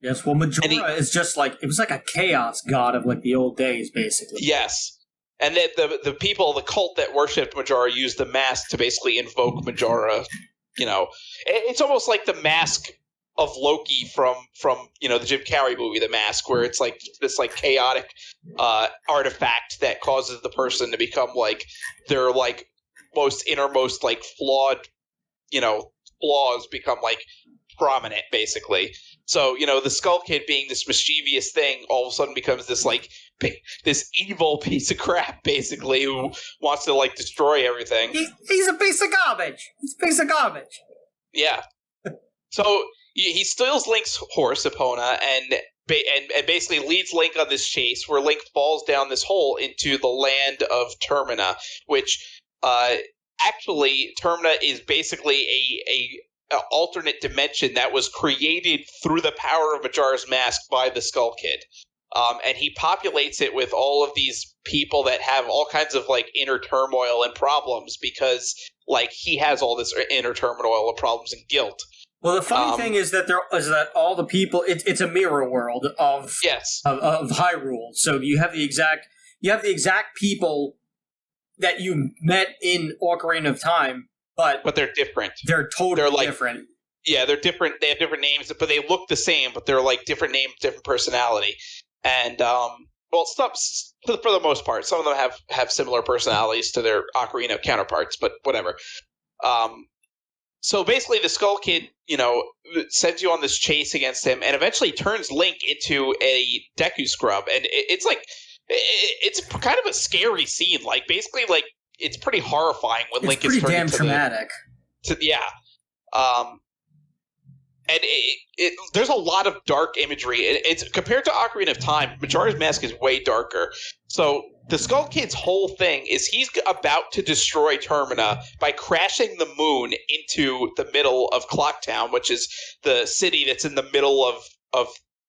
Yes, well, Majora is just it was like a chaos god of the old days, basically. Yes, and the people, the cult that worshipped Majora, used the mask to basically invoke Majora. It's almost like the mask of Loki from the Jim Carrey movie, The Mask, where it's this chaotic artifact that causes the person to become their most innermost flawed flaws become prominent, basically. So the Skull Kid, being this mischievous thing, all of a sudden becomes this this evil piece of crap, basically, who wants to destroy everything. He's a piece of garbage. He's a piece of garbage. Yeah. So he steals Link's horse, Epona, and basically leads Link on this chase where Link falls down this hole into the land of Termina, which actually Termina is basically a alternate dimension that was created through the power of Majora's Mask by the Skull Kid. And he populates it with all of these people that have all kinds of inner turmoil and problems because he has all this inner turmoil and problems and guilt. Well, the funny thing is that all the people. It's a mirror world of Hyrule. So you have the exact people that you met in Ocarina of Time, but they're different. They're totally different. Yeah, they're different. They have different names, but they look the same. But they're like different names, different personality, and well, for the most part, some of them have similar personalities to their Ocarina counterparts, but whatever. So basically, the Skull Kid, sends you on this chase against him, and eventually turns Link into a Deku Scrub, and it's kind of a scary scene. Like basically, like it's pretty horrifying when Link is turned into traumatic. And there's a lot of dark imagery. It's compared to Ocarina of Time, Majora's Mask is way darker. So the Skull Kid's whole thing is he's about to destroy Termina by crashing the moon into the middle of Clocktown, which is the city that's in the middle of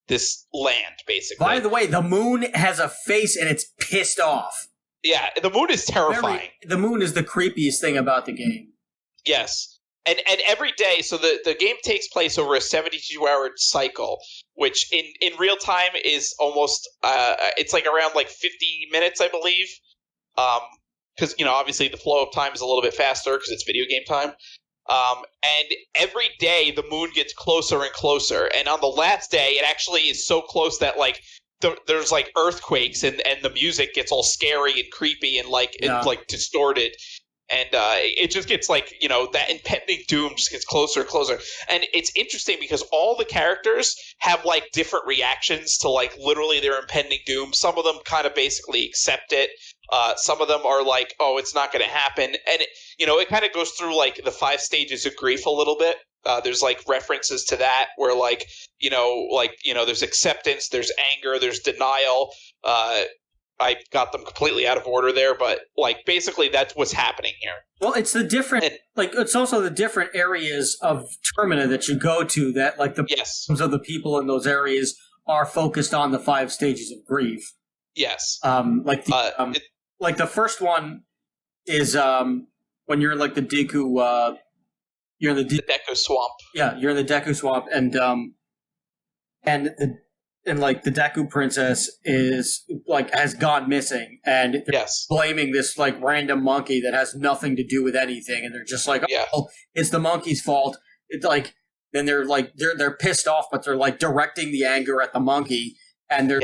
this land, basically. By the way, the moon has a face and it's pissed off. Yeah, the moon is terrifying. The moon is the creepiest thing about the game. Yes. And every day, so the game takes place over a 72-hour cycle, which in real time is almost it's like around like 50 minutes, I believe. Because obviously the flow of time is a little bit faster because it's video game time. And every day the moon gets closer and closer, and on the last day it actually is so close that like there's like earthquakes and the music gets all scary and creepy and like distorted. And it just gets like, that impending doom just gets closer and closer. And it's interesting because all the characters have like different reactions to like literally their impending doom. Some of them kind of basically accept it. Some of them are like, oh, it's not going to happen. And, it kind of goes through like the 5 stages of grief a little bit. There's like references to that where like, there's acceptance, there's anger, there's denial. I got them completely out of order there, but like basically that's what's happening here. Well, it's the different, it's also the different areas of Termina that you go to that like the problems of the people in those areas are focused on the 5 stages of grief. Yes. Like the first one is when you're in like the Deku, you're in the Deku Swamp. Yeah, you're in the Deku Swamp, and like the Deku Princess is like has gone missing, and they're blaming this like random monkey that has nothing to do with anything, and they're just like, oh, it's the monkey's fault. It's like then they're pissed off, but they're like directing the anger at the monkey, and they're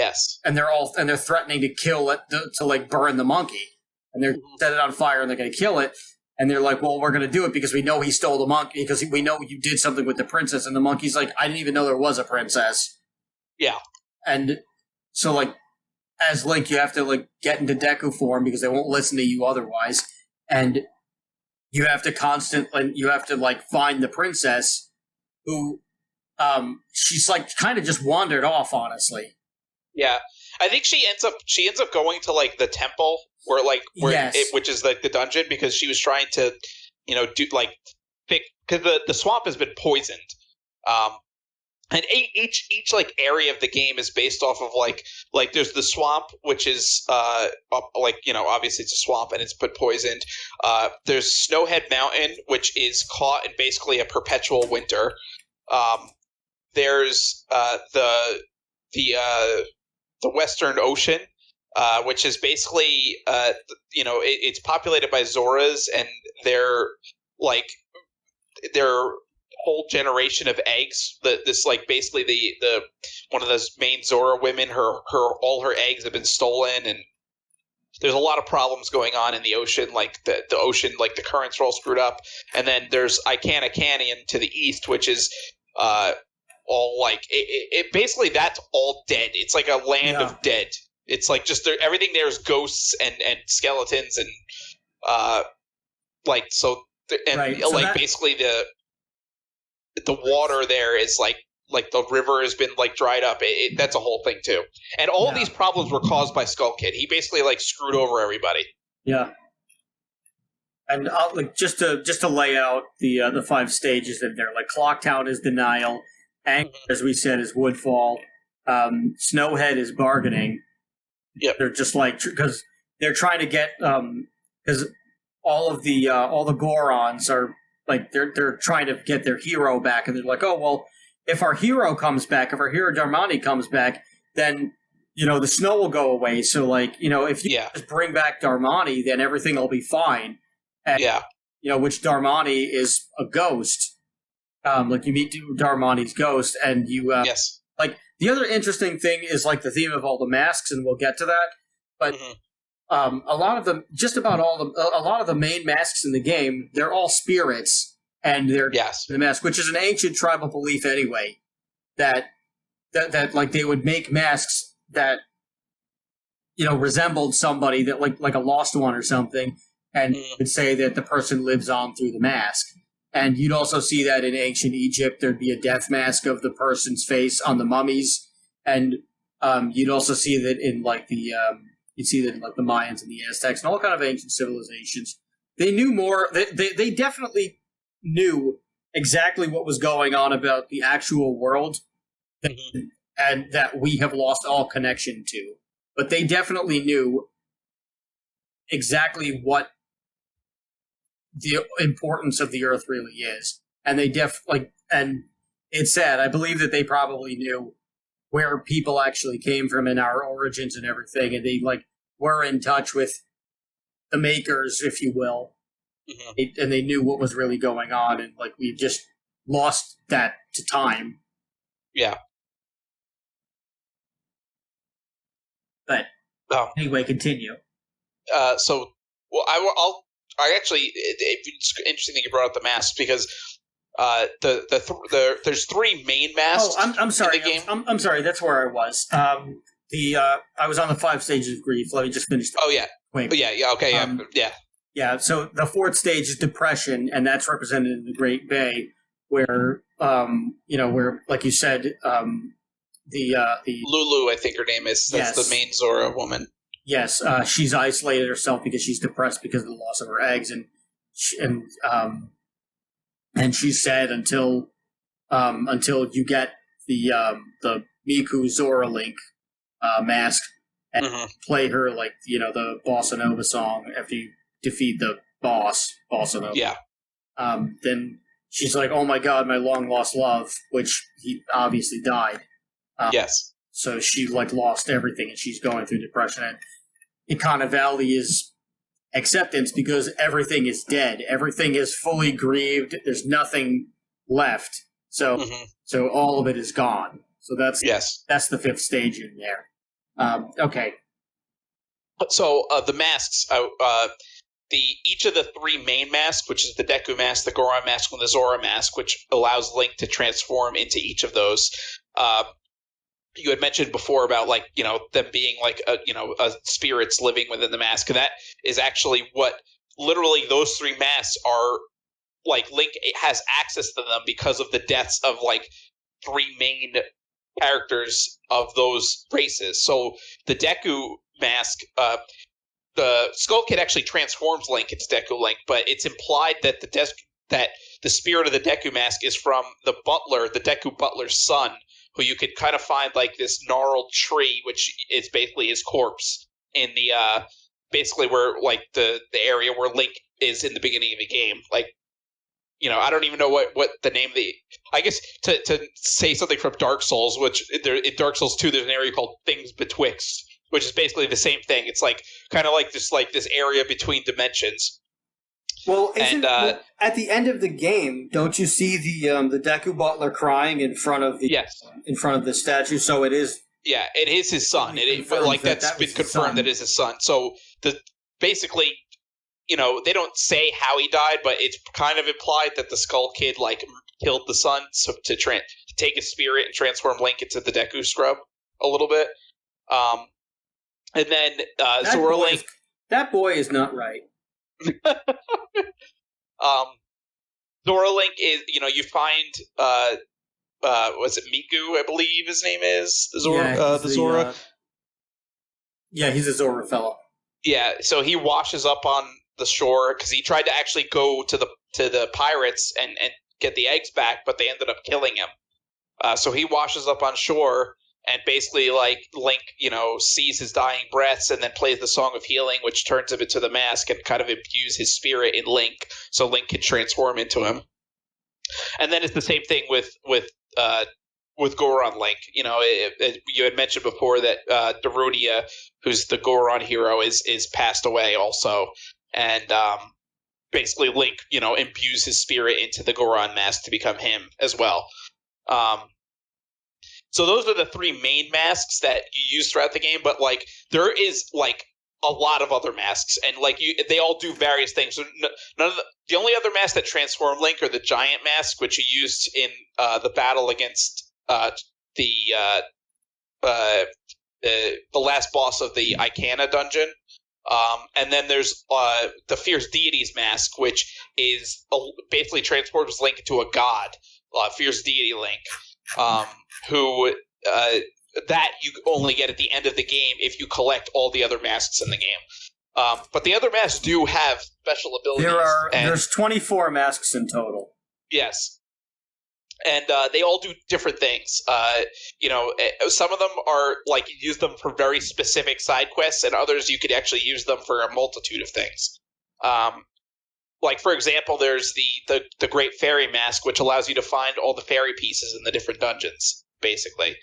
threatening to kill it to like burn the monkey, and they're set it on fire and they're going to kill it. And they're like, well, we're going to do it because we know he stole the monkey, because we know you did something with the princess. And the monkey's like, I didn't even know there was a princess. Yeah. And so, like, as Link, you have to, like, get into Deku form because they won't listen to you otherwise. And you have to like, find the princess who, she's, like, kind of just wandered off, honestly. Yeah. I think she ends up going to, like, the temple which is, like, the dungeon, because she was trying to, do, like, because the swamp has been poisoned. And each like area of the game is based off of like there's the swamp, which is obviously it's a swamp and it's been poisoned. There's Snowhead Mountain, which is caught in basically a perpetual winter. There's the Western Ocean, which is basically it's populated by Zoras, and they're whole generation of eggs. This like basically the one of those main Zora women, all her eggs have been stolen, and there's a lot of problems going on in the ocean. Like the ocean, like the currents are all screwed up. And then there's Icana Canyon to the east, which is all like it basically that's all dead. It's like a land of dead. It's like just everything there is ghosts and skeletons and basically the water there is like the river has been like dried up. That's a whole thing too. And all of these problems were caused by Skull Kid. He basically like screwed over everybody. Yeah. And just to lay out the 5 stages in there, like Clocktown is denial, anger, as we said, is woodfall, Snowhead is bargaining. Yep. They're just like because they're trying to get because all the Gorons are like they're trying to get their hero back, and they're like, oh well, if our hero comes back, if our hero Darmani comes back, then the snow will go away. So like if you just bring back Darmani, then everything will be fine. And, which Darmani is a ghost. Like you meet Darmani's ghost, and you like the other interesting thing is like the theme of all the masks, and we'll get to that. But a lot of them, just about a lot of the main masks in the game, they're all spirits, and they're the mask, which is an ancient tribal belief anyway. That like they would make masks that resembled somebody that like a lost one or something, and would say that the person lives on through the mask. And you'd also see that in ancient Egypt, there'd be a death mask of the person's face on the mummies, and you'd also see that in like the the Mayans and the Aztecs and all kind of ancient civilizations. They knew more. They definitely knew exactly what was going on about the actual world, and that we have lost all connection to. But they definitely knew exactly what the importance of the Earth really is, and they and it's sad. I believe that they probably knew where people actually came from and our origins and everything, and they were in touch with the makers, if you will, and they knew what was really going on, and we've just lost that to time. Yeah. But anyway, continue. So, well, I actually, it's interesting that you brought up the masks because there's three main masks. Oh, I'm sorry. In the game. I'm sorry. That's where I was. I was on the 5 stages of grief. Let me just finish. Oh yeah. Wait. Yeah. Okay. Yeah. Yeah. So the 4th stage is depression, and that's represented in the Great Bay, where where like you said, the Lulu, I think her name is. That's the main Zora woman. Yes, she's isolated herself because she's depressed because of the loss of her eggs, and she's sad until you get the Miku Zora Link mask and play her the Bossa Nova song after you defeat the boss Bossa Nova. Yeah. Then she's like, "Oh my God, my long lost love," which he obviously died. Yes. So she lost everything, and she's going through depression. And Ikana Valley is acceptance because everything is dead. Everything is fully grieved. There's nothing left. So all of it is gone. So that's the 5th stage in there. Okay. So the masks, each of the 3 main masks, which is the Deku mask, the Goron mask, and the Zora mask, which allows Link to transform into each of those. You had mentioned before about them being a spirits living within the mask, and that is actually what literally those 3 masks are. Link has access to them because of the deaths of 3 main characters of those races. So the Deku mask, the Skull Kid actually transforms Link into Deku Link, but it's implied that the spirit of the Deku mask is from the butler, the Deku butler's son, who you could kind of find this gnarled tree, which is basically his corpse in the basically where the area where Link is in the beginning of the game. I don't even know what the name of the. I guess to say something from Dark Souls, which in Dark Souls 2, there's an area called Things Betwixt, which is basically the same thing. It's kind of this area between dimensions. Well, at the end of the game, don't you see the Deku Butler crying in front of the statue? So it is. Yeah, it is his son. That's been confirmed that it is his son. So basically, they don't say how he died, but it's kind of implied that the Skull Kid killed the son to take his spirit and transform Link into the Deku Scrub a little bit. And then Zora Link. That boy is not right. Zora Link is, you find, was it Miku, I believe his name is? The Zora? Yeah, he's a Zora fella. Yeah, so he washes up on the shore because he tried to actually go to the pirates and get the eggs back, but they ended up killing him. So he washes up on shore, And basically, like, Link, sees his dying breaths and then plays the Song of Healing, which turns him into the mask and kind of imbues his spirit in Link, so Link can transform into him. And then it's the same thing with Goron Link. You had mentioned before that Darunia, who's the Goron hero, is passed away also, and basically Link, imbues his spirit into the Goron mask to become him as well. So those are the three main masks that you use throughout the game, but like there is like a lot of other masks, and like they all do various things. So the only other masks that transform Link are the giant mask, which you used in the battle against the last boss of the Icana dungeon. And then there's the Fierce Deities mask, which is basically transforms Link into a god, Fierce Deity Link, who that you only get at the end of the game if you collect all the other masks in the game. But the other masks do have special abilities. There's 24 masks in total. Yes. And they all do different things. Some of them are like you use them for very specific side quests, and others you could actually use them for a multitude of things. Like, for example, there's the Great Fairy Mask, which allows you to find all the fairy pieces in the different dungeons, basically.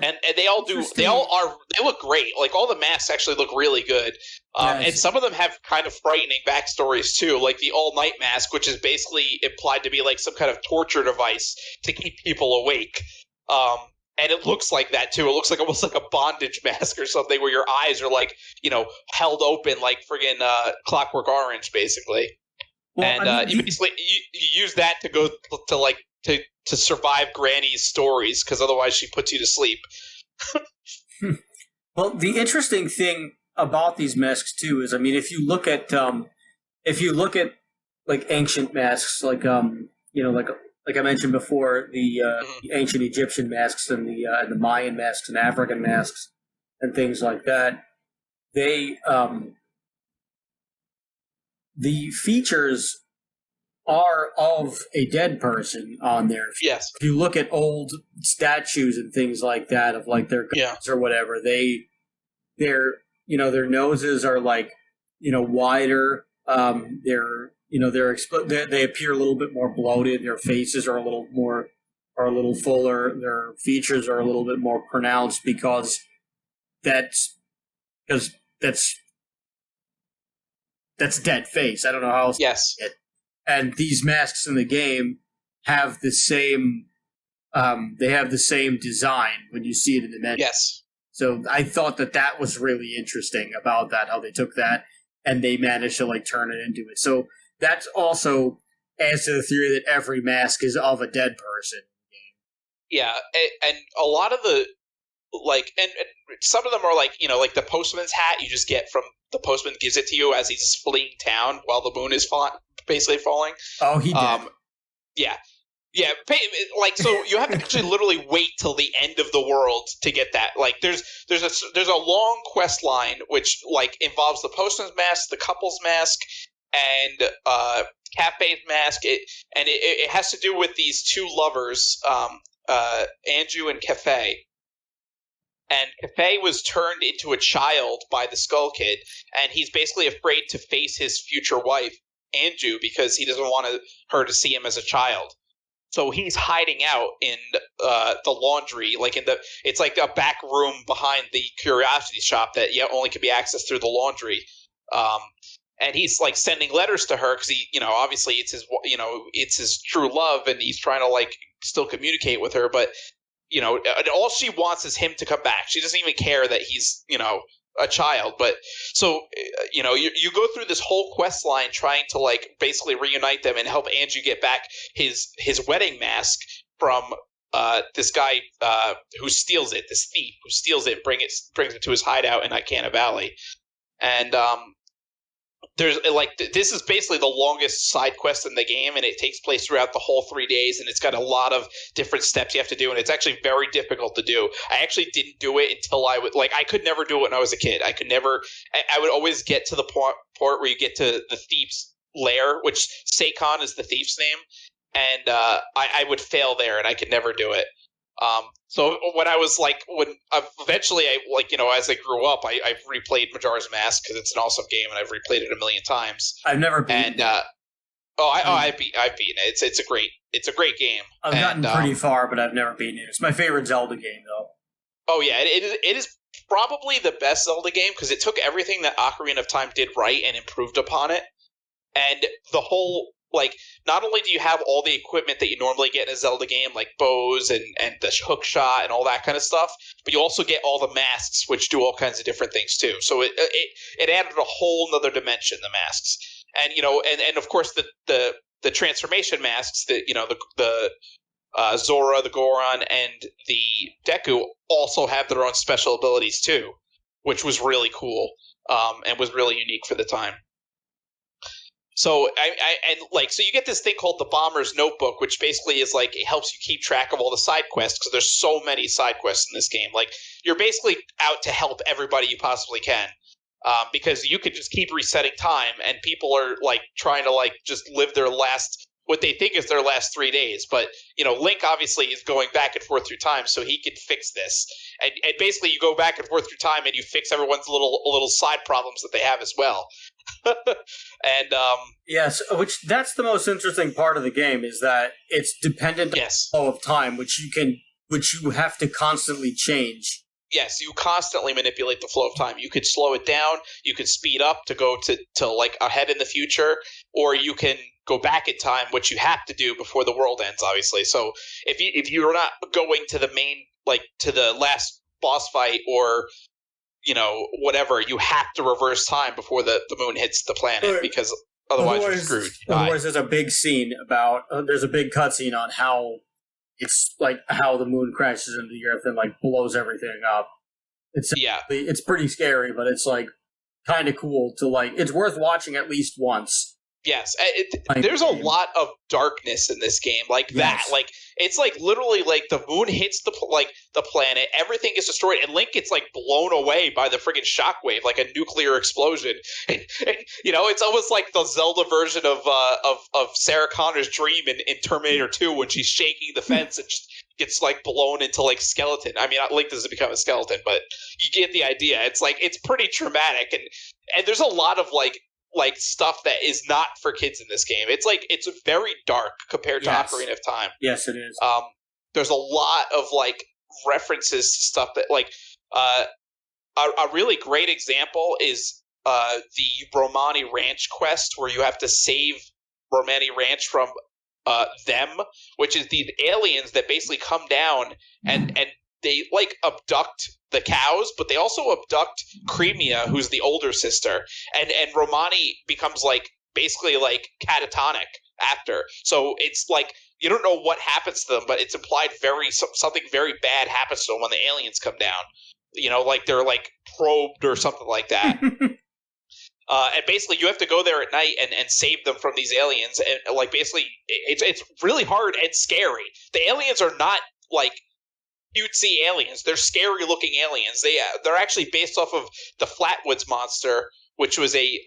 And they all look great. Like, all the masks actually look really good. Nice. And some of them have kind of frightening backstories too, like the All Night Mask, which is basically implied to be like some kind of torture device to keep people awake. And it looks like that too. It looks like almost like a bondage mask or something, where your eyes are like, held open like friggin' Clockwork Orange, basically. Well, and you basically you use that to go to survive Granny's stories, because otherwise she puts you to sleep. Well, the interesting thing about these masks too is, I mean, if you look at like ancient masks, like like I mentioned before, the ancient Egyptian masks and the Mayan masks and African masks and things like that, they the features are of a dead person on there. Yes. If you look at old statues and things like that of like their gods or whatever, their noses are like, wider. They appear a little bit more bloated. Their faces are a little fuller. Their features are a little bit more pronounced because that's dead face. I don't know how else. Yes. And these masks in the game have the same. They have the same design when you see it in the menu. Yes. So I thought that was really interesting about that, how they took that and they managed to like turn it into it. So that's also adds to the theory that every mask is of a dead person. Yeah, and a lot of the like, and some of them are like, like the postman's hat you just get from the postman gives it to you as he's fleeing town while the moon is basically falling. Oh, he did. Yeah. Yeah, like, so you have to actually literally wait till the end of the world to get that. Like, there's a long quest line which like involves the postman's mask, the couple's mask, and Cafe's mask. It has to do with these two lovers, Anju and Cafe. And Cafe was turned into a child by the Skull Kid, and he's basically afraid to face his future wife, Anju, because he doesn't want her to see him as a child. So he's hiding out in the laundry, like it's like a back room behind the curiosity shop that only can be accessed through the laundry. And he's like sending letters to her because he, obviously it's his true love, and he's trying to like still communicate with her. But all she wants is him to come back. She doesn't even care that he's a child. But so you go through this whole quest line trying to like basically reunite them and help Andrew get back his wedding mask from this guy who steals it, this thief who steals it, brings it to his hideout in Icana Valley. And there's like this is basically the longest side quest in the game, and it takes place throughout the whole 3 days, and it's got a lot of different steps you have to do, and it's actually very difficult to do. I actually didn't do it until I could never do it when I was a kid. I would always get to the part where you get to the thief's lair, which Seikon is the thief's name, and I would fail there, and I could never do it. So when I was like, eventually I as I grew up, I've replayed Majora's Mask because it's an awesome game, and I've replayed it a million times. I've never beaten it. I've beaten it. It's a great game. I've gotten pretty far, but I've never beaten it. It's my favorite Zelda game, though. Oh yeah, it is probably the best Zelda game because it took everything that Ocarina of Time did right and improved upon it. And the whole, like, not only do you have all the equipment that you normally get in a Zelda game, like bows and the hook shot and all that kind of stuff, but you also get all the masks, which do all kinds of different things too. So it added a whole nother dimension, the masks. And, and of course the transformation masks that, the Zora, the Goron, and the Deku also have their own special abilities too, which was really cool, and was really unique for the time. So so you get this thing called the Bomber's Notebook, which basically is like it helps you keep track of all the side quests because there's so many side quests in this game. Like you're basically out to help everybody you possibly can, because you could just keep resetting time, and people are like trying to like just live their last what they think is their last 3 days. But Link obviously is going back and forth through time, so he can fix this. And basically, you go back and forth through time, and you fix everyone's little side problems that they have as well. And yes, that's the most interesting part of the game is that it's dependent on the flow of time, which you have to constantly change. Yes, you constantly manipulate the flow of time. You could slow it down, you could speed up to go to like ahead in the future, or you can go back in time, which you have to do before the world ends, obviously. So if you're not going to the main, like to the last boss fight or whatever, you have to reverse time before the moon hits the planet, because otherwise you're screwed. Otherwise, there's a big scene about there's a big cutscene on how it's like how the moon crashes into the earth and like blows everything up. It's pretty scary, but it's like kind of cool to like. It's worth watching at least once. Yes, there's a lot of darkness in this game, like that. Like it's like literally like the moon hits the planet, everything gets destroyed, and Link gets like blown away by the friggin' shockwave, like a nuclear explosion. And, it's almost like the Zelda version of Sarah Connor's dream in Terminator 2 when she's shaking the fence and just gets like blown into like skeleton. I mean, Link doesn't become a skeleton, but you get the idea. It's like it's pretty traumatic, and there's a lot of like stuff that is not for kids in this game. It's like it's very dark compared to Ocarina of Time. Yes, it is. There's a lot of like references to stuff that like a really great example is the Romani Ranch quest, where you have to save Romani Ranch from them, which is these aliens that basically come down and they like abduct the cows, but they also abduct Cremia, who's the older sister, and Romani becomes like basically like catatonic after. So it's like you don't know what happens to them, but it's implied something very bad happens to them when the aliens come down. Like they're like probed or something like that. And basically you have to go there at night and save them from these aliens, and like basically it's really hard and scary. The aliens are not like cutesy aliens. They're scary looking aliens. They're actually based off of the Flatwoods monster, which was a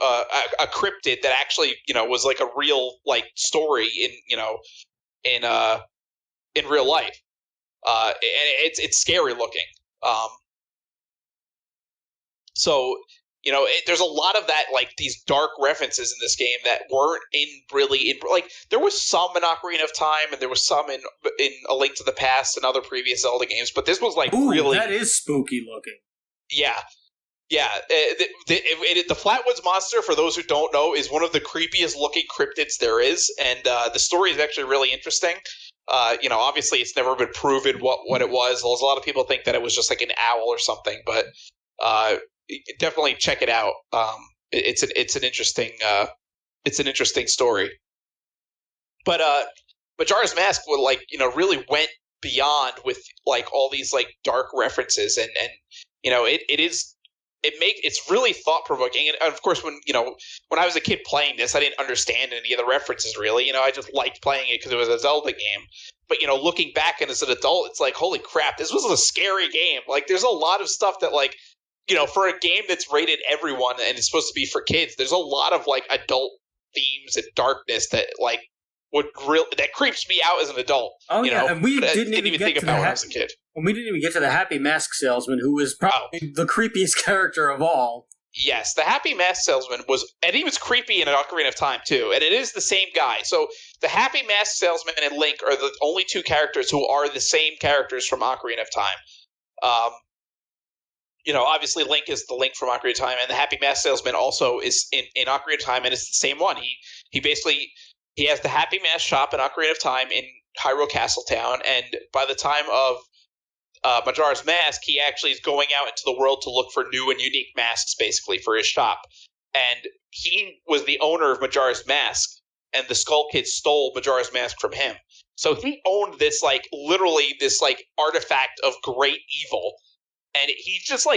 cryptid that actually was like a real like story in real life. And it's scary looking. So there's a lot of that, like these dark references in this game that weren't like there was some in Ocarina of Time, and there was some in A Link to the Past and other previous Zelda games, but this was like really that is spooky looking. Yeah. The Flatwoods monster, for those who don't know, is one of the creepiest looking cryptids there is, and the story is actually really interesting. Obviously it's never been proven what it was. A lot of people think that it was just like an owl or something, but definitely check it out. It's an interesting story. But Majora's Mask really went beyond with like all these like dark references, and it's really thought provoking. And of course, when I was a kid playing this, I didn't understand any of the references really. I just liked playing it because it was a Zelda game. But looking back and as an adult, it's like, holy crap, this was a scary game. Like there's a lot of stuff that like for a game that's rated everyone and it's supposed to be for kids, there's a lot of like adult themes and darkness that like that creeps me out as an adult. Oh, you know? And we didn't even think about when I was a kid. And we didn't even get to the Happy Mask Salesman, who was probably the creepiest character of all. Yes, the Happy Mask Salesman and he was creepy in an Ocarina of Time too, and it is the same guy. So the Happy Mask Salesman and Link are the only two characters who are the same characters from Ocarina of Time. Obviously Link is the Link from Ocarina of Time, and the Happy Mask Salesman also is in Ocarina of Time, and it's the same one. He basically has the Happy Mask shop in Ocarina of Time in Hyrule Castletown, and by the time of Majora's Mask, he actually is going out into the world to look for new and unique masks, basically, for his shop. And he was the owner of Majora's Mask, and the Skull Kid stole Majora's Mask from him. So he owned this, literally this, artifact of great evil. And he just,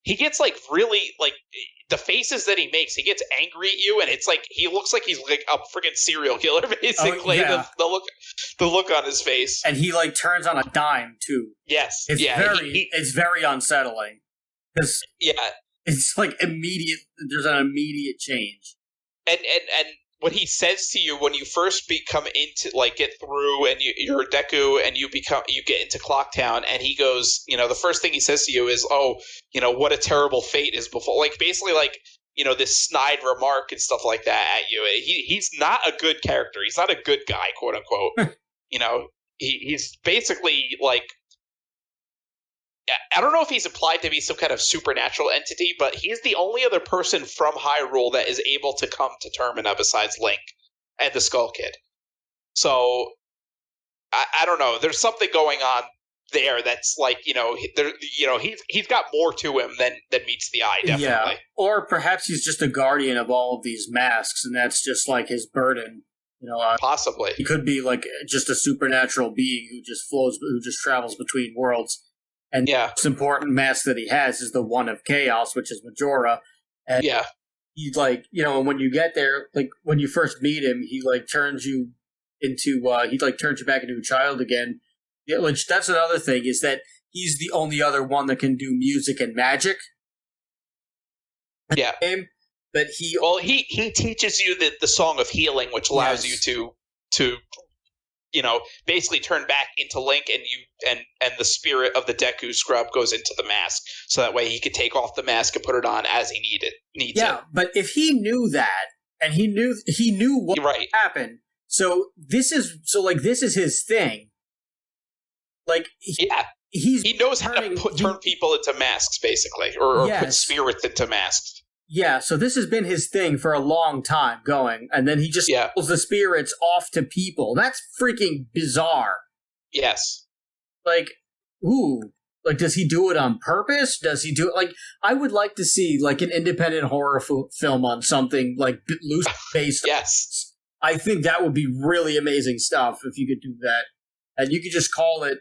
he gets, really, the faces that he makes, he gets angry at you, and it's he looks like he's, a freaking serial killer, basically. Oh, yeah. The look on his face. And he, turns on a dime, too. Yes. It's very unsettling. Because it's, immediate, there's an immediate change. And what he says to you when you first come into get through and you're a Deku and you get into Clocktown, and he goes, the first thing he says to you is, what a terrible fate is before, basically this snide remark and stuff like that at you. He's not a good character. He's not a good guy, quote unquote. He's basically I don't know if he's implied to be some kind of supernatural entity, but he's the only other person from Hyrule that is able to come to Termina besides Link and the Skull Kid. So I don't know. There's something going on there that's he's got more to him than meets the eye. Definitely. Yeah. Or perhaps he's just a guardian of all of these masks, and that's just his burden. Possibly he could be just a supernatural being who just travels between worlds. And the most important mask that he has is the one of chaos, which is Majora. And he's and when you get there, when you first meet him, he turns you into turns you back into a child again. Yeah, which that's another thing, is that he's the only other one that can do music and magic. Yeah. But he teaches you the Song of Healing, which allows you to basically turn back into Link, and the spirit of the Deku Scrub goes into the mask, so that way he could take off the mask and put it on as he needs it. Yeah, but if he knew that, and he knew what happened, so this is his thing. He knows how to turn people into masks, basically, or put spirits into masks. Yeah, so this has been his thing for a long time going, and then he just pulls the spirits off to people. That's freaking bizarre. Yes. Does he do it on purpose? Does he do it, I would like to see, an independent horror film on something, loose based. Yes. I think that would be really amazing stuff if you could do that. And you could just call it,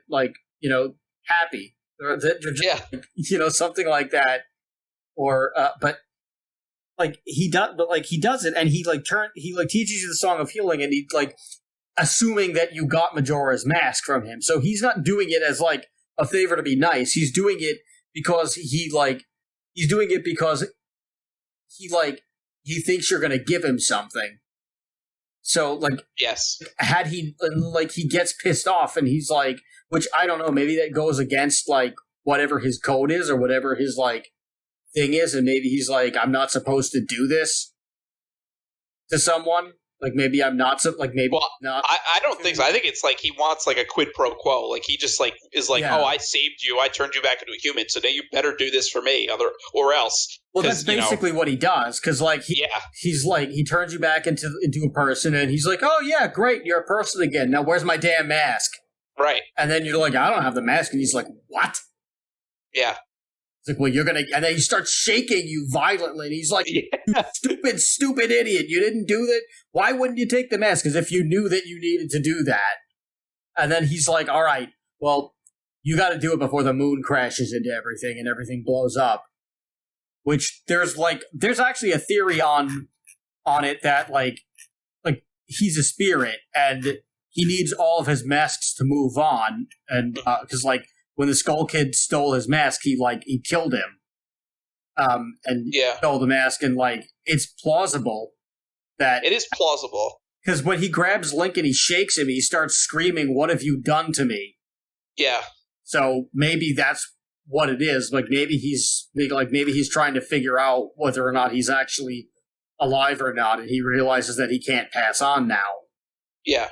Happy. Or something like that. Or, he does it, and he teaches you the Song of Healing, and he assuming that you got Majora's Mask from him. So he's not doing it as a favor to be nice. He's doing it because he thinks you're going to give him something. So had he he gets pissed off, and he's which I don't know, maybe that goes against whatever his code is, or whatever his thing is, and maybe he's I'm not supposed to do this to someone. Maybe I'm not not. I don't think so. I think it's he wants a quid pro quo. He just is oh, I saved you, I turned you back into a human, so now you better do this for me, or else. Well, that's basically what he does, because he turns you back into a person, and he's oh yeah, great, you're a person again. Now where's my damn mask? Right. And then you're I don't have the mask, and he's what? Yeah. It's well, you're going to... And then he starts shaking you violently. And he's you stupid idiot. You didn't do that? Why wouldn't you take the mask? Because if you knew that you needed to do that. And then he's all right, well, you got to do it before the moon crashes into everything and everything blows up. Which there's actually a theory on it that, he's a spirit and he needs all of his masks to move on. And, because, when the Skull Kid stole his mask, he killed him. And stole the mask, and it's plausible that... It is plausible. Because when he grabs Link and he shakes him, he starts screaming, "What have you done to me?" Yeah. So maybe that's what it is. Maybe he's trying to figure out whether or not he's actually alive or not, and he realizes that he can't pass on now. Yeah.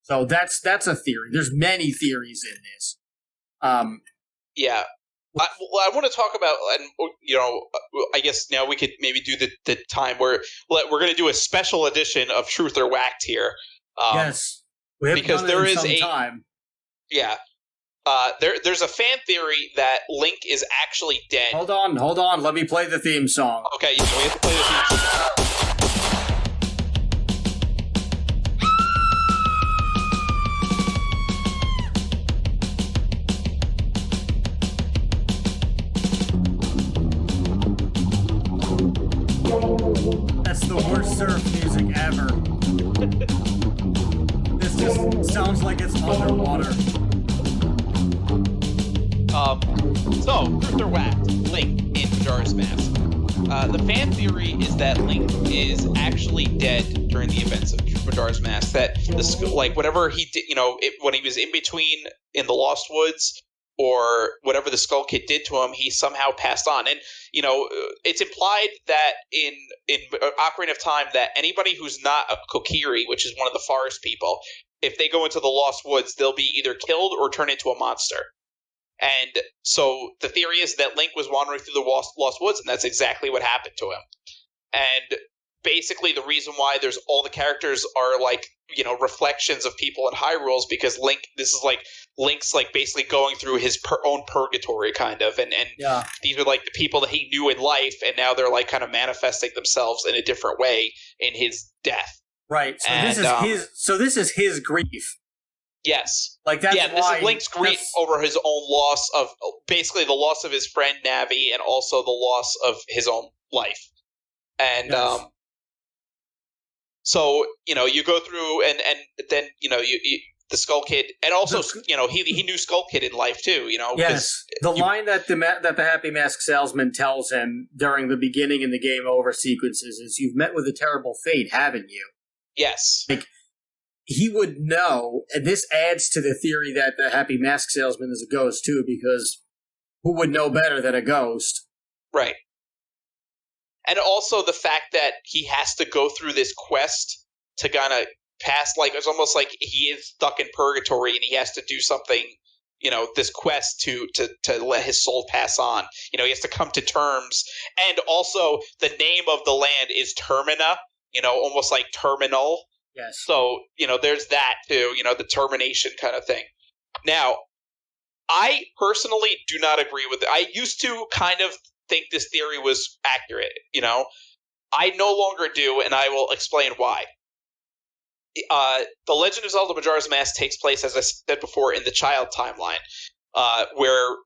So that's a theory. There's many theories in this. Yeah. I want to talk about, and I guess now we could maybe do the time where we're going to do a special edition of Truth or Whacked here. Yes, we haven't because done it in some time. Yeah. There's a fan theory that Link is actually dead. Hold on. Let me play the theme song. Okay, we have to play the theme song. That's the worst surf music ever. This just sounds like it's underwater. So, Truth or Whacked, Link in Majora's Mask. The fan theory is that Link is actually dead during the events of Majora's Mask. That whatever he did, when he was in between in the Lost Woods or whatever the Skull Kid did to him, he somehow passed on. And it's implied that in Ocarina of Time that anybody who's not a Kokiri, which is one of the forest people, if they go into the Lost Woods, they'll be either killed or turned into a monster. And so the theory is that Link was wandering through the Lost Woods, and that's exactly what happened to him. And basically the reason why there's all the characters are reflections of people in Hyrule is because Link's basically going through his own purgatory kind of. And yeah. These are the people that he knew in life, and now they're kind of manifesting themselves in a different way in his death. Right. So this is his grief. Yes. That's this is Link's grief over his own loss of basically the loss of his friend Navi and also the loss of his own life. And yes. So you go through and then you the Skull Kid, and also he knew Skull Kid in life too. Yes. The line that the Happy Mask salesman tells him during the beginning and the game over sequences is, "You've met with a terrible fate, haven't you?" Yes. He would know, and this adds to the theory that the Happy Mask salesman is a ghost too, because who would know better than a ghost? Right. And also the fact that he has to go through this quest to kind of pass, it's almost like he is stuck in purgatory and he has to do something, this quest to let his soul pass on. He has to come to terms. And also the name of the land is Termina, almost like terminal. Yes. So, there's that too, the termination kind of thing. Now, I personally do not agree with it. I used to kind of think this theory was accurate, I no longer do, and I will explain why. The Legend of Zelda Majora's Mask takes place, as I said before, in the child timeline, where,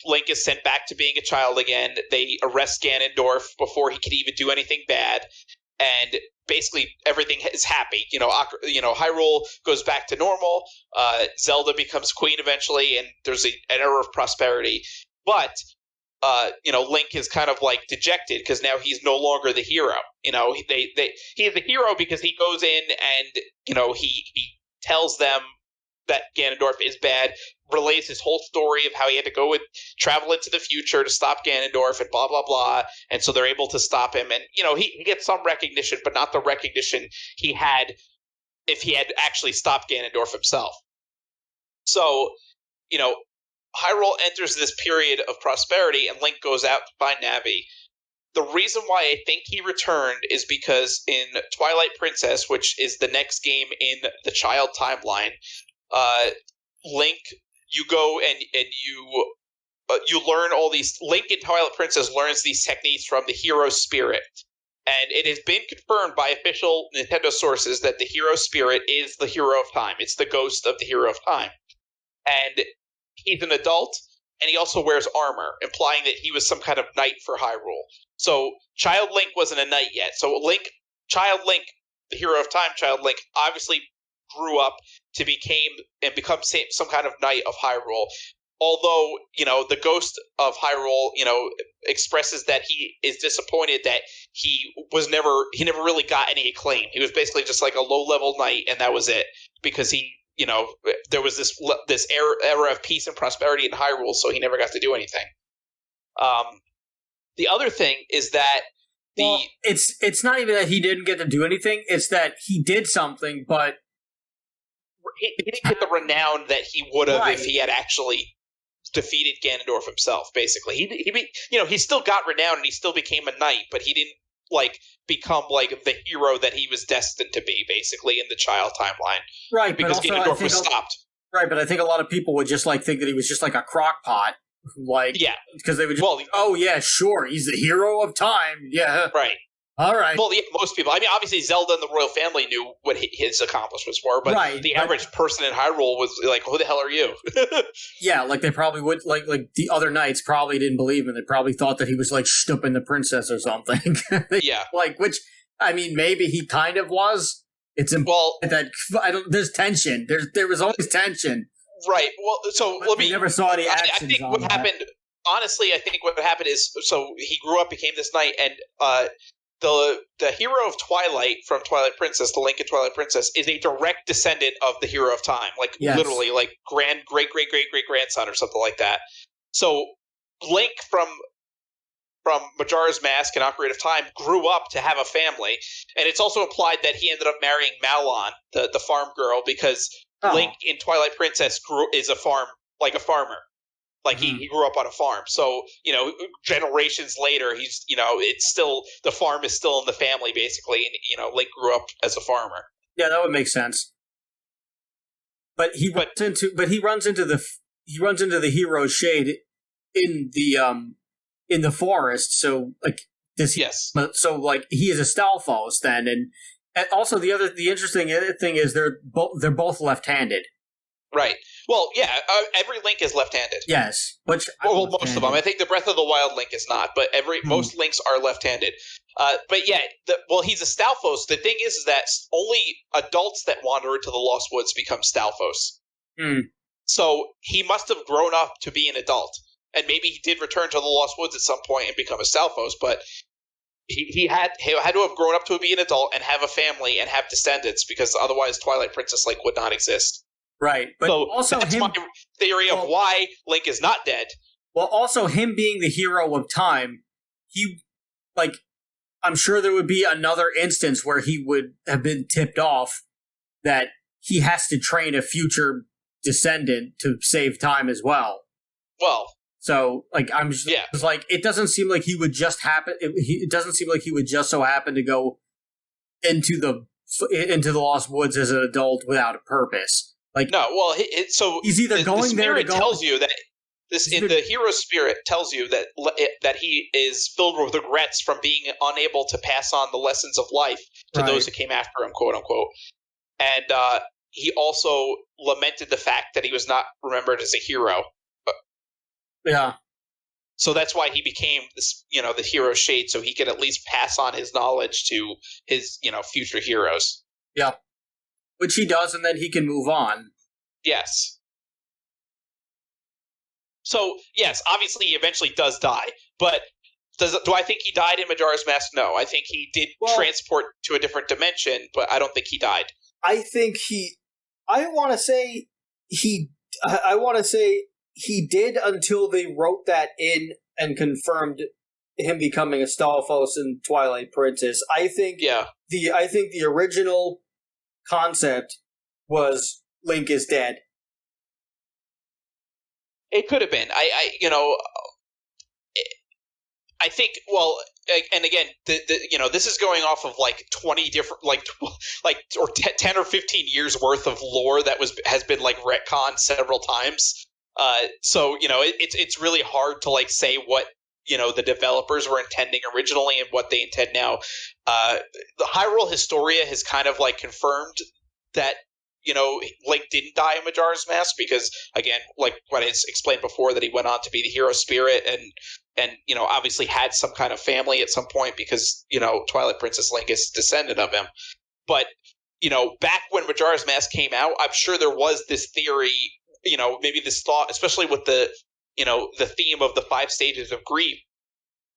Link is sent back to being a child again. They arrest Ganondorf before he can even do anything bad. And basically everything is happy. Hyrule goes back to normal. Zelda becomes queen eventually, and there's an era of prosperity. But Link is kind of dejected because now he's no longer the hero. He's the hero because he goes in and he tells them that Ganondorf is bad, relays his whole story of how he had to travel into the future to stop Ganondorf and blah, blah, blah. And so they're able to stop him. And, he gets some recognition, but not the recognition he had if he had actually stopped Ganondorf himself. So, Hyrule enters this period of prosperity and Link goes out to find Navi. The reason why I think he returned is because in Twilight Princess, which is the next game in the child timeline, Link, you go and you learn all these. Link in Twilight Princess learns these techniques from the hero spirit, and it has been confirmed by official Nintendo sources that the hero spirit is the hero of time. It's the ghost of the hero of time, and he's an adult, and he also wears armor, implying that he was some kind of knight for Hyrule. So Child Link wasn't a knight yet. So Child Link, the hero of time, Child Link, obviously grew up to become some kind of knight of Hyrule. although, the ghost of Hyrule, expresses that he is disappointed that he never really got any acclaim. He was basically just like a low-level knight, and that was it, because he, there was this era of peace and prosperity in Hyrule, so he never got to do anything. The other thing is that it's not even that he didn't get to do anything, it's that he did something, but he didn't get the renown that he would have if he had actually defeated Ganondorf himself. Basically, he still got renown and he still became a knight, but he didn't become the hero that he was destined to be, basically, in the child timeline. Right, because Ganondorf was stopped. Right, but I think a lot of people would just think that he was just like a crock pot. Because they would just, oh yeah, sure, he's the hero of time. Yeah, right. All right. Well, yeah, most people. I mean, obviously, Zelda and the royal family knew what his accomplishments were, but the average person in Hyrule was like, "Who the hell are you?" Yeah, they probably would. Like the other knights probably didn't believe him. They probably thought that he was stooping the princess or something. Yeah. Which, I mean, maybe he kind of was. It's important that there's tension. There was always tension. Right. Well, so let me. We never saw any actions. I think what happened. Honestly, I think what happened is, so he grew up, became this knight, and the hero of Twilight from Twilight Princess, the Link in Twilight Princess, is a direct descendant of the hero of time, literally, great grandson or something like that. So Link from Majora's Mask and Ocarina of Time grew up to have a family, and it's also implied that he ended up marrying Malon, the farm girl, because Link in Twilight Princess is a farmer. He grew up on a farm. So, generations later, he's, it's still, the farm is still in the family, basically. And, Link grew up as a farmer. Yeah, that would make sense. But he runs into the hero's shade in the forest. So, yes. So, he is a Stalfos then. And also the interesting thing is they're both left-handed. Right. Well, yeah, every Link is left-handed. Yes. Most of them. I think the Breath of the Wild Link is not, but most Links are left-handed. But yeah, he's a Stalfos. The thing is that only adults that wander into the Lost Woods become Stalfos. So he must have grown up to be an adult. And maybe he did return to the Lost Woods at some point and become a Stalfos, but he had to have grown up to be an adult and have a family and have descendants, because otherwise Twilight Princess would not exist. Right. But so also that's my theory of why Link is not dead. Well, also him being the hero of time, I'm sure there would be another instance where he would have been tipped off that he has to train a future descendant to save time as well. Well, so I'm just it doesn't seem like he would just happen. It doesn't seem like he would just so happen to go into the Lost Woods as an adult without a purpose. He's either going there. It tells you that the hero's spirit tells you that he is filled with regrets from being unable to pass on the lessons of life to those who came after him, quote unquote. And he also lamented the fact that he was not remembered as a hero. Yeah. So that's why he became this, the hero shade, so he could at least pass on his knowledge to his, future heroes. Yeah. Which he does, and then he can move on. Yes. So, yes, obviously he eventually does die, but do I think he died in Majora's Mask? No. I think he did transport to a different dimension, but I don't think he died. I think I want to say he did until they wrote that in and confirmed him becoming a Stalfos in Twilight Princess. I think the original concept was Link is dead. It could have been. I think. Well, and again, this is going off of 20 different, or 10 or 15 years worth of lore that has been retconned several times. So it's really hard to say what the developers were intending originally and what they intend now. The Hyrule Historia has kind of confirmed that Link didn't die in Majora's Mask because, again, what I explained before, that he went on to be the hero spirit and obviously had some kind of family at some point because Twilight Princess Link is descendant of him. But back when Majora's Mask came out, I'm sure there was this theory maybe this thought, especially with the theme of the 5 stages of grief,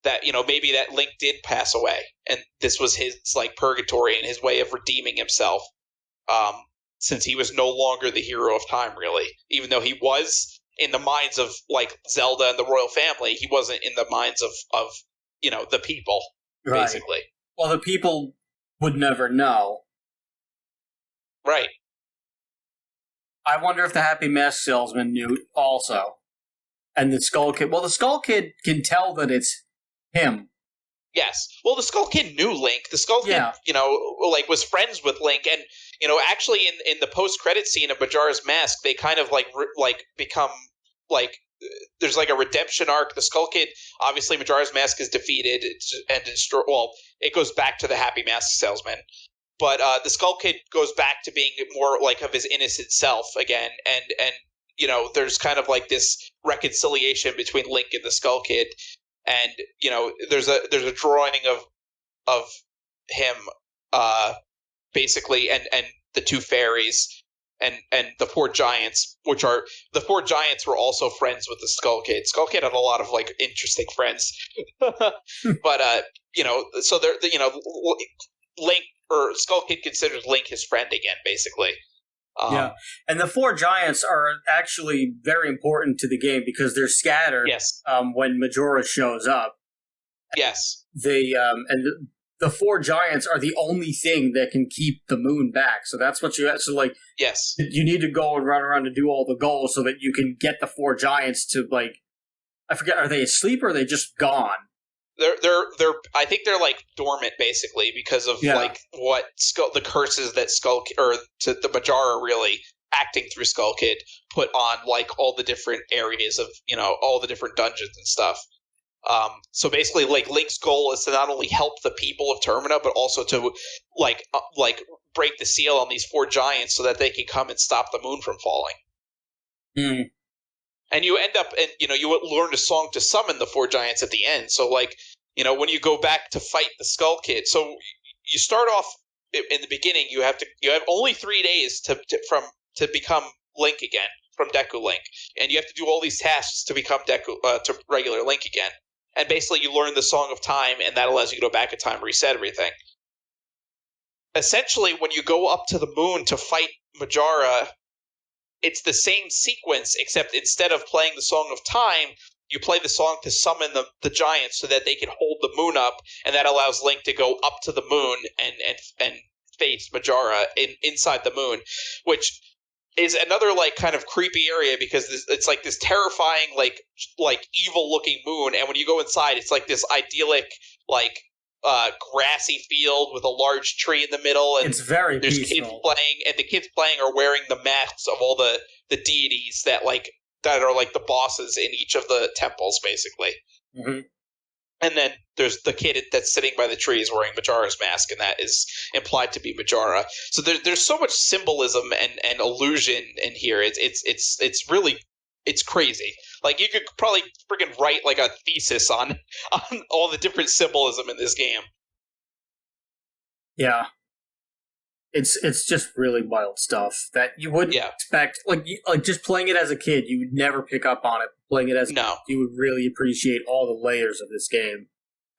that maybe that Link did pass away, and this was his like purgatory and his way of redeeming himself, since he was no longer the hero of time, really. Even though he was in the minds of like Zelda and the royal family, he wasn't in the minds of the people, right. Basically. Well, the people would never know. Right. I wonder if the Happy Mask Salesman knew also. And the Skull Kid... Well, the Skull Kid can tell that it's him. Yes. Well, the Skull Kid knew Link. The Skull Kid, was friends with Link. And, actually in the post-credit scene of Majora's Mask, they kind of, become, there's, a redemption arc. The Skull Kid, obviously, Majora's Mask is defeated and destroyed. Well, it goes back to the Happy Mask Salesman. But the Skull Kid goes back to being more, of his innocent self again. And there's kind of, this reconciliation between Link and the Skull Kid. And there's a drawing of him basically, and the 2 fairies and the 4 giants, the 4 giants were also friends with the Skull Kid. Skull Kid had a lot of interesting friends, but so they're Link, or Skull Kid considers Link his friend again, basically. Yeah, and the 4 giants are actually very important to the game because they're scattered. Yes. When Majora shows up. Yes. They and the 4 giants are the only thing that can keep the moon back. So that's what you have. So yes, you need to go and run around and do all the goals so that you can get the 4 giants to I forget. Are they asleep or are they just gone? They're I think they're dormant basically because of what the curses that to the Majora really acting through Skull Kid put on all the different areas of all the different dungeons and stuff. So basically Link's goal is to not only help the people of Termina but also to break the seal on these 4 giants so that they can come and stop the moon from falling. Mm. And you end up, and you learn a song to summon the 4 giants at the end. So, when you go back to fight the Skull Kid, so you start off in the beginning. You have only 3 days to become Link again, from Deku Link, and you have to do all these tasks to become to regular Link again. And basically, you learn the Song of Time, and that allows you to go back in time, reset everything. Essentially, when you go up to the moon to fight Majora, it's the same sequence, except instead of playing the Song of Time, you play the song to summon the giants so that they can hold the moon up, and that allows Link to go up to the moon and face Majora inside the moon, which is another kind of creepy area because it's this terrifying evil looking moon, and when you go inside, it's this idyllic grassy field with a large tree in the middle, and it's very there's peaceful. Kids playing, and the kids playing are wearing the masks of all the deities that are the bosses in each of the temples, basically. Mm-hmm. And then there's the kid that's sitting by the tree is wearing Majora's mask, and that is implied to be Majora. So there's so much symbolism and illusion in here. It's really crazy. You could probably freaking write a thesis on all the different symbolism in this game. Yeah, it's just really wild stuff that you wouldn't expect. Just playing it as a kid, you would never pick up on it. Playing it as a kid, you would really appreciate all the layers of this game.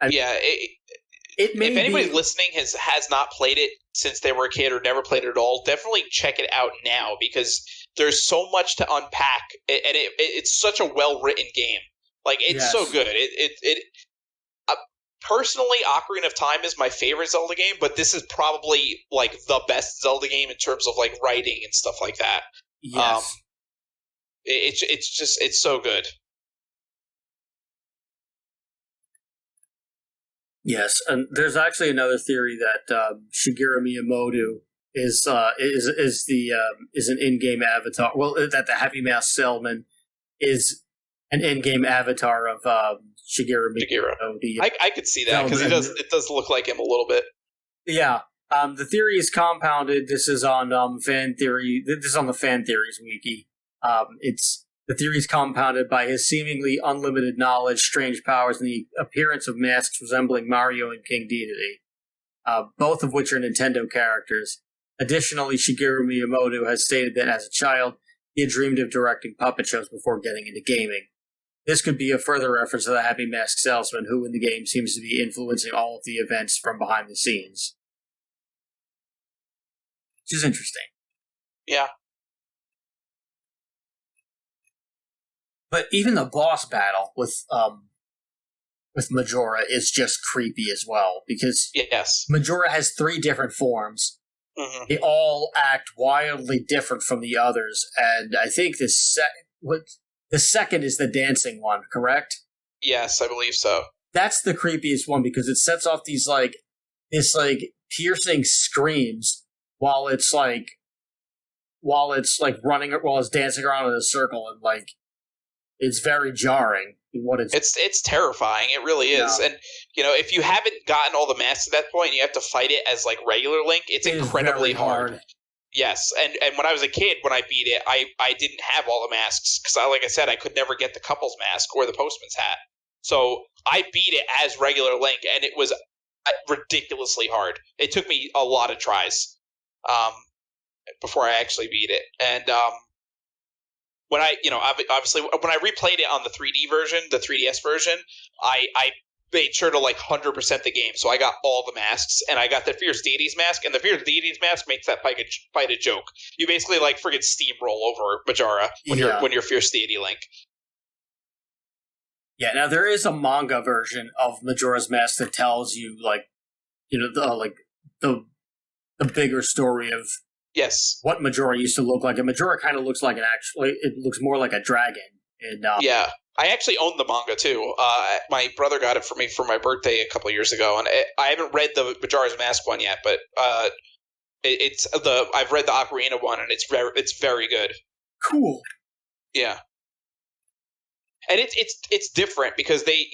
If anybody listening has not played it since they were a kid or never played it at all, definitely check it out now because there's so much to unpack, and it's such a well-written game. It's so good. Personally, Ocarina of Time is my favorite Zelda game, but this is probably the best Zelda game in terms of writing and stuff like that. Yes. It's so good. Yes, and there's actually another theory that Shigeru Miyamoto is an in-game avatar. Well, that the Happy Mask Salesman is an in-game avatar of Shigeru Miyamoto. I could see that because it does look like him a little bit. Yeah. The theory is compounded. This is on fan theory. This is on the Fan Theories wiki. The theory is compounded by his seemingly unlimited knowledge, strange powers, and the appearance of masks resembling Mario and King Dedede, both of which are Nintendo characters. Additionally, Shigeru Miyamoto has stated that as a child, he had dreamed of directing puppet shows before getting into gaming. This could be a further reference to the Happy Mask salesman who in the game seems to be influencing all of the events from behind the scenes. Which is interesting. Yeah. But even the boss battle with Majora is just creepy as well, because yes, Majora has 3 different forms. Mm-hmm. They all act wildly different from the others, and I think the second is the dancing one, correct? Yes, I believe so. That's the creepiest one because it sets off these piercing screams while it's dancing around in a circle, and it's very jarring. It's terrifying. It really is. Yeah. And if you haven't gotten all the masks at that point, and you have to fight it as regular Link. It's incredibly hard. Yes, and when I was a kid, when I beat it, I didn't have all the masks because, like I said, I could never get the couple's mask or the postman's hat. So I beat it as regular Link, and it was ridiculously hard. It took me a lot of tries before I actually beat it. And when obviously when I replayed it on the 3D version, the 3DS version, I made sure to 100% the game. So I got all the masks, and I got the Fierce Deities mask, and the Fierce Deities mask makes that fight a joke. You basically friggin' steamroll over Majora when you're Fierce Deity Link. Yeah, now there is a manga version of Majora's Mask that tells you the bigger story of what Majora used to look like. And Majora kind of looks like it looks more like a dragon. And yeah. I actually own the manga too. My brother got it for me for my birthday a couple of years ago, and I haven't read the Majora's Mask one yet, but I've read the Ocarina one, and it's very good. Cool. Yeah, and it's different because they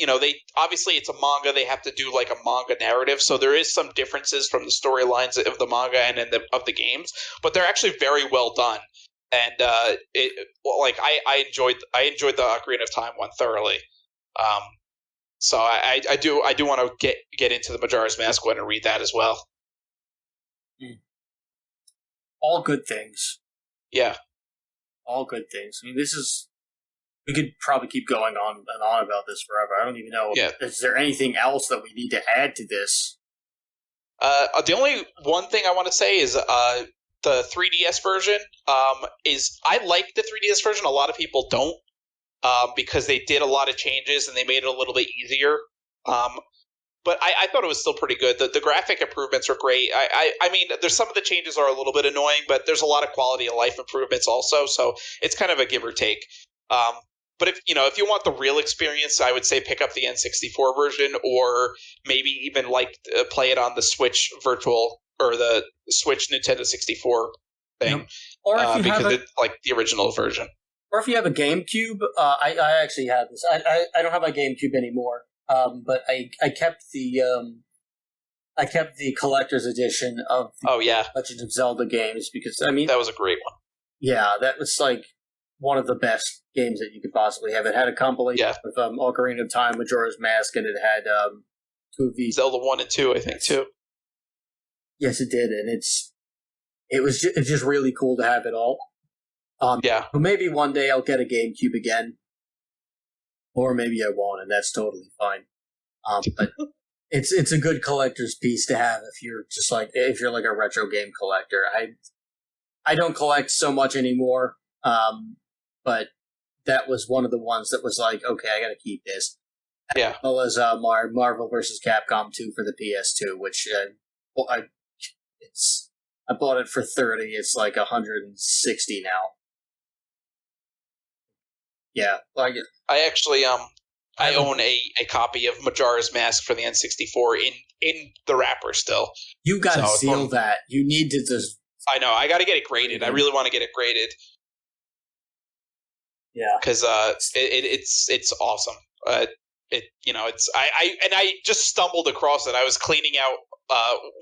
obviously it's a manga. They have to do a manga narrative, so there is some differences from the storylines of the manga and of the games, but they're actually very well done. And I enjoyed the Ocarina of Time one thoroughly. So I do want to get into the Majora's Mask one and read that as well. All good things. Yeah. All good things. I mean, we could probably keep going on and on about this forever. I don't even know. Yeah. Is there anything else that we need to add to this? The only one thing I want to say is the 3DS version is I like the 3DS version. A lot of people don't because they did a lot of changes and they made it a little bit easier. But I thought it was still pretty good. The graphic improvements are great. I mean, there's some of the changes are a little bit annoying, but there's a lot of quality of life improvements also. So it's kind of a give or take. But if you want the real experience, I would say pick up the N64 version, or maybe even play it on the Switch Virtual or the Switch Nintendo 64 thing, or if you because it's the original version. Or if you have a GameCube, I actually have this. I don't have my GameCube anymore, but I kept the collector's edition of the Legend of Zelda games because that was a great one. Yeah, that was one of the best games that you could possibly have. It had a compilation with Ocarina of Time, Majora's Mask, and it had 2 of these Zelda 1 and 2, I think too. Yes, it did, and it's just really cool to have it all. But maybe one day I'll get a GameCube again, or maybe I won't, and that's totally fine. But it's a good collector's piece to have if you're just if you're a retro game collector. I don't collect so much anymore, but that was one of the ones that was okay, I got to keep this. Yeah. As well as Marvel vs. Capcom 2 for the PS2, which I bought it for $30. It's $160 now. Yeah, I actually I own a copy of Majora's Mask for the N64 in the wrapper still. You gotta seal that. You need to just. I know. I gotta get it graded. I really want to get it graded. Yeah, because it's awesome. I just stumbled across it. I was cleaning out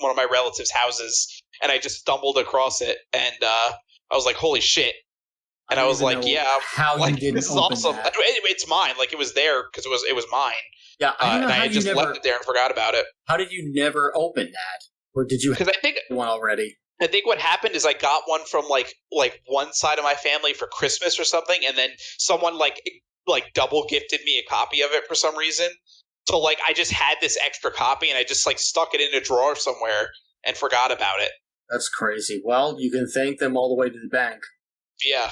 one of my relatives' houses, and I just stumbled across it, and I was like, "Holy shit!" And I was like, "Yeah, how you didn't this is open awesome." that. It's mine. It was there because it was mine. Yeah, and I just left it there and forgot about it. How did you never open that, or did you? Because I think one already. I think what happened is I got one from like one side of my family for Christmas or something, and then someone like double gifted me a copy of it for some reason. So like I just had this extra copy, and I just like stuck it in a drawer somewhere and forgot about it. That's crazy. Well, you can thank them all the way to the bank. Yeah.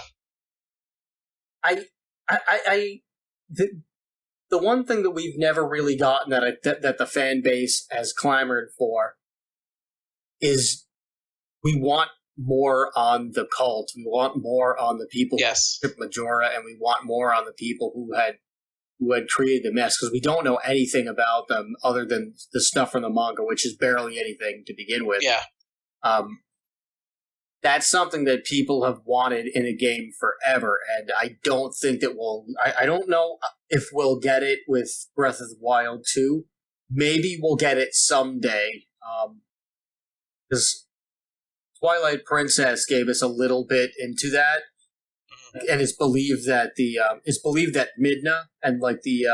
The one thing that we've never really gotten that the fan base has clamored for is we want more on the cult. We want more on the people who ship Majora, and we want more on the people who had created the mess, because we don't know anything about them other than the stuff from the manga, which is barely anything to begin with. Yeah. That's something that people have wanted in a game forever, and I don't think that I don't know if we'll get it with Breath of the Wild 2. Maybe we'll get it someday, because Twilight Princess gave us a little bit into that, and it's believed that Midna and like the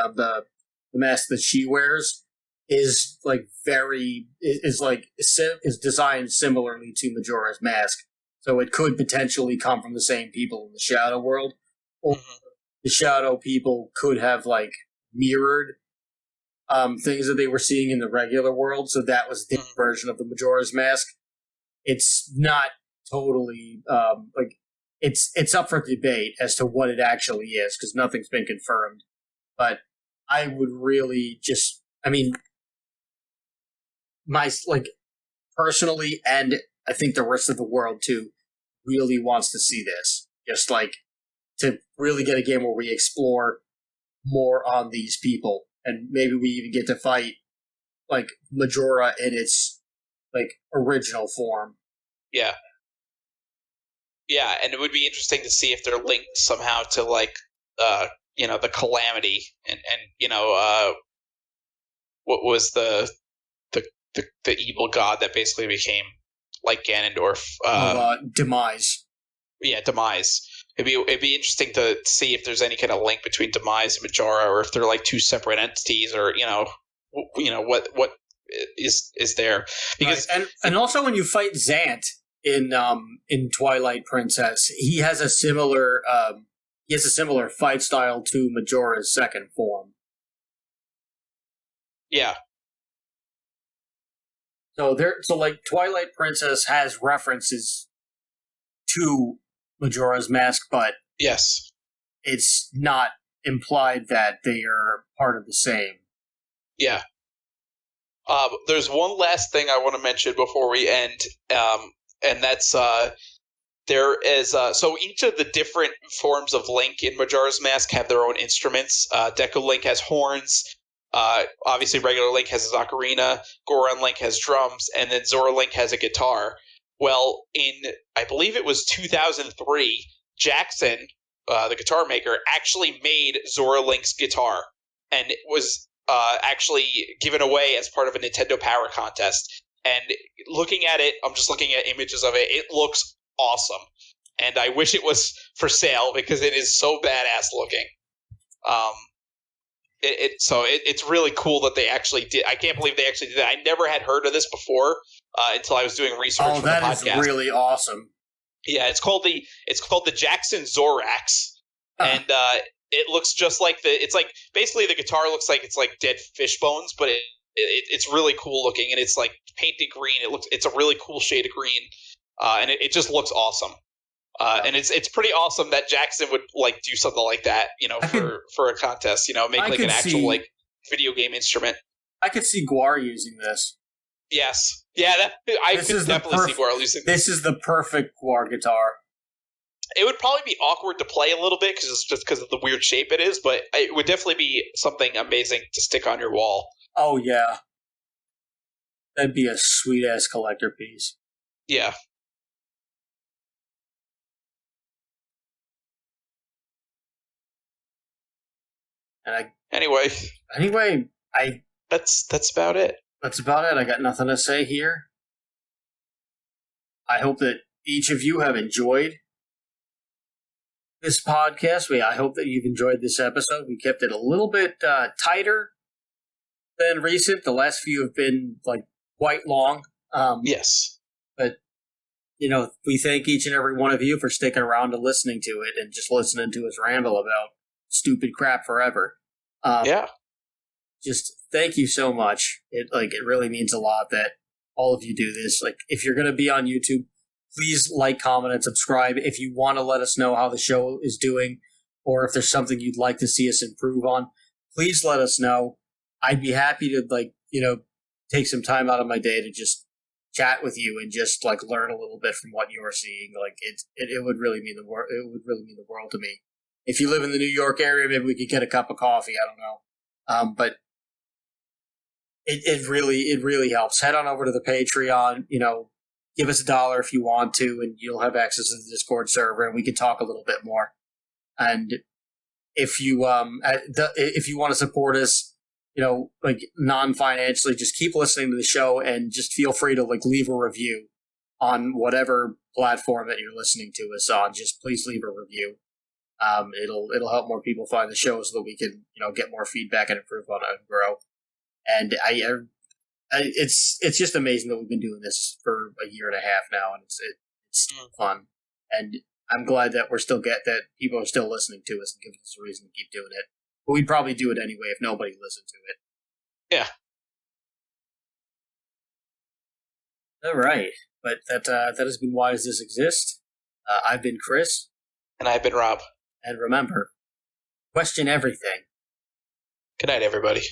mask that she wears is designed similarly to Majora's Mask, so it could potentially come from the same people in the Shadow World, or the Shadow people could have like mirrored things that they were seeing in the regular world, so that was their version of the Majora's Mask. It's not totally it's up for debate as to what it actually is, because nothing's been confirmed. But I would really personally, and I think the rest of the world too, really wants to see this. Just like to really get a game where we explore more on these people, and maybe we even get to fight like Majora in its like original form. Yeah. Yeah, and it would be interesting to see if they're linked somehow to like the Calamity and what was the evil god that basically became like Ganondorf. Demise. Yeah, Demise. It'd be interesting to see if there's any kind of link between Demise and Majora, or if they're like two separate entities, or what is there, because and also when you fight Zant in Twilight Princess, he has a similar fight style to Majora's second form. Yeah. So Twilight Princess has references to Majora's Mask, but yes, it's not implied that they are part of the same. Yeah. There's one last thing I want to mention before we end, and that's there is so each of the different forms of Link in Majora's Mask have their own instruments. Deku Link has horns. Obviously, regular Link has his ocarina. Goron Link has drums, and then Zora Link has a guitar. Well, in I believe it was 2003, Jackson, the guitar maker, actually made Zora Link's guitar, and it was actually given away as part of a Nintendo Power contest. And looking at it, I'm just looking at images of it. It looks awesome, and I wish it was for sale because it is so badass looking. It's really cool that they actually did. I can't believe they actually did that. I never had heard of this before until I was doing research for the podcast. That is really awesome. Yeah, it's called the Jackson Zorax, and it looks just like it's like basically the guitar looks like it's like dead fish bones, but it's really cool looking, and it's like painted green. It's a really cool shade of green, and it just looks awesome. And it's pretty awesome that Jackson would like do something like that, for a contest, make like an actual like video game instrument. I could see GWAR using this. Yes, yeah, I could definitely see GWAR using this. This is the perfect GWAR guitar. It would probably be awkward to play a little bit because of the weird shape it is, but it would definitely be something amazing to stick on your wall. Oh yeah, that'd be a sweet ass collector piece. Yeah. And anyway, that's about it. That's about it. I got nothing to say here. I hope that each of you have enjoyed this podcast. I hope that you've enjoyed this episode. We kept it a little bit tighter than recent. The last few have been like quite long. Yes, but we thank each and every one of you for sticking around and listening to it and just listening to us ramble about stupid crap forever. Yeah. Just thank you so much. It really means a lot that all of you do this. Like, if you're going to be on YouTube, please like, comment, and subscribe. If you want to let us know how the show is doing, or if there's something you'd like to see us improve on, please let us know. I'd be happy to take some time out of my day to just chat with you and just learn a little bit from what you're seeing. It would really mean the world. It would really mean the world to me. If you live in the New York area, maybe we could get a cup of coffee. I don't know, but it really helps. Head on over to the Patreon. Give us $1 if you want to, and you'll have access to the Discord server, and we can talk a little bit more. And if you want to support us, non-financially, just keep listening to the show and just feel free to leave a review on whatever platform that you're listening to us on. Just please leave a review. It'll help more people find the show so that we can get more feedback and improve on it and grow. And it's just amazing that we've been doing this for a year and a half now, and it's fun. And I'm glad that that people are still listening to us and giving us a reason to keep doing it. But we'd probably do it anyway if nobody listened to it. Yeah. All right, but that has been Why Does This Exist? I've been Chris, and I've been Rob. And remember, question everything. Good night, everybody.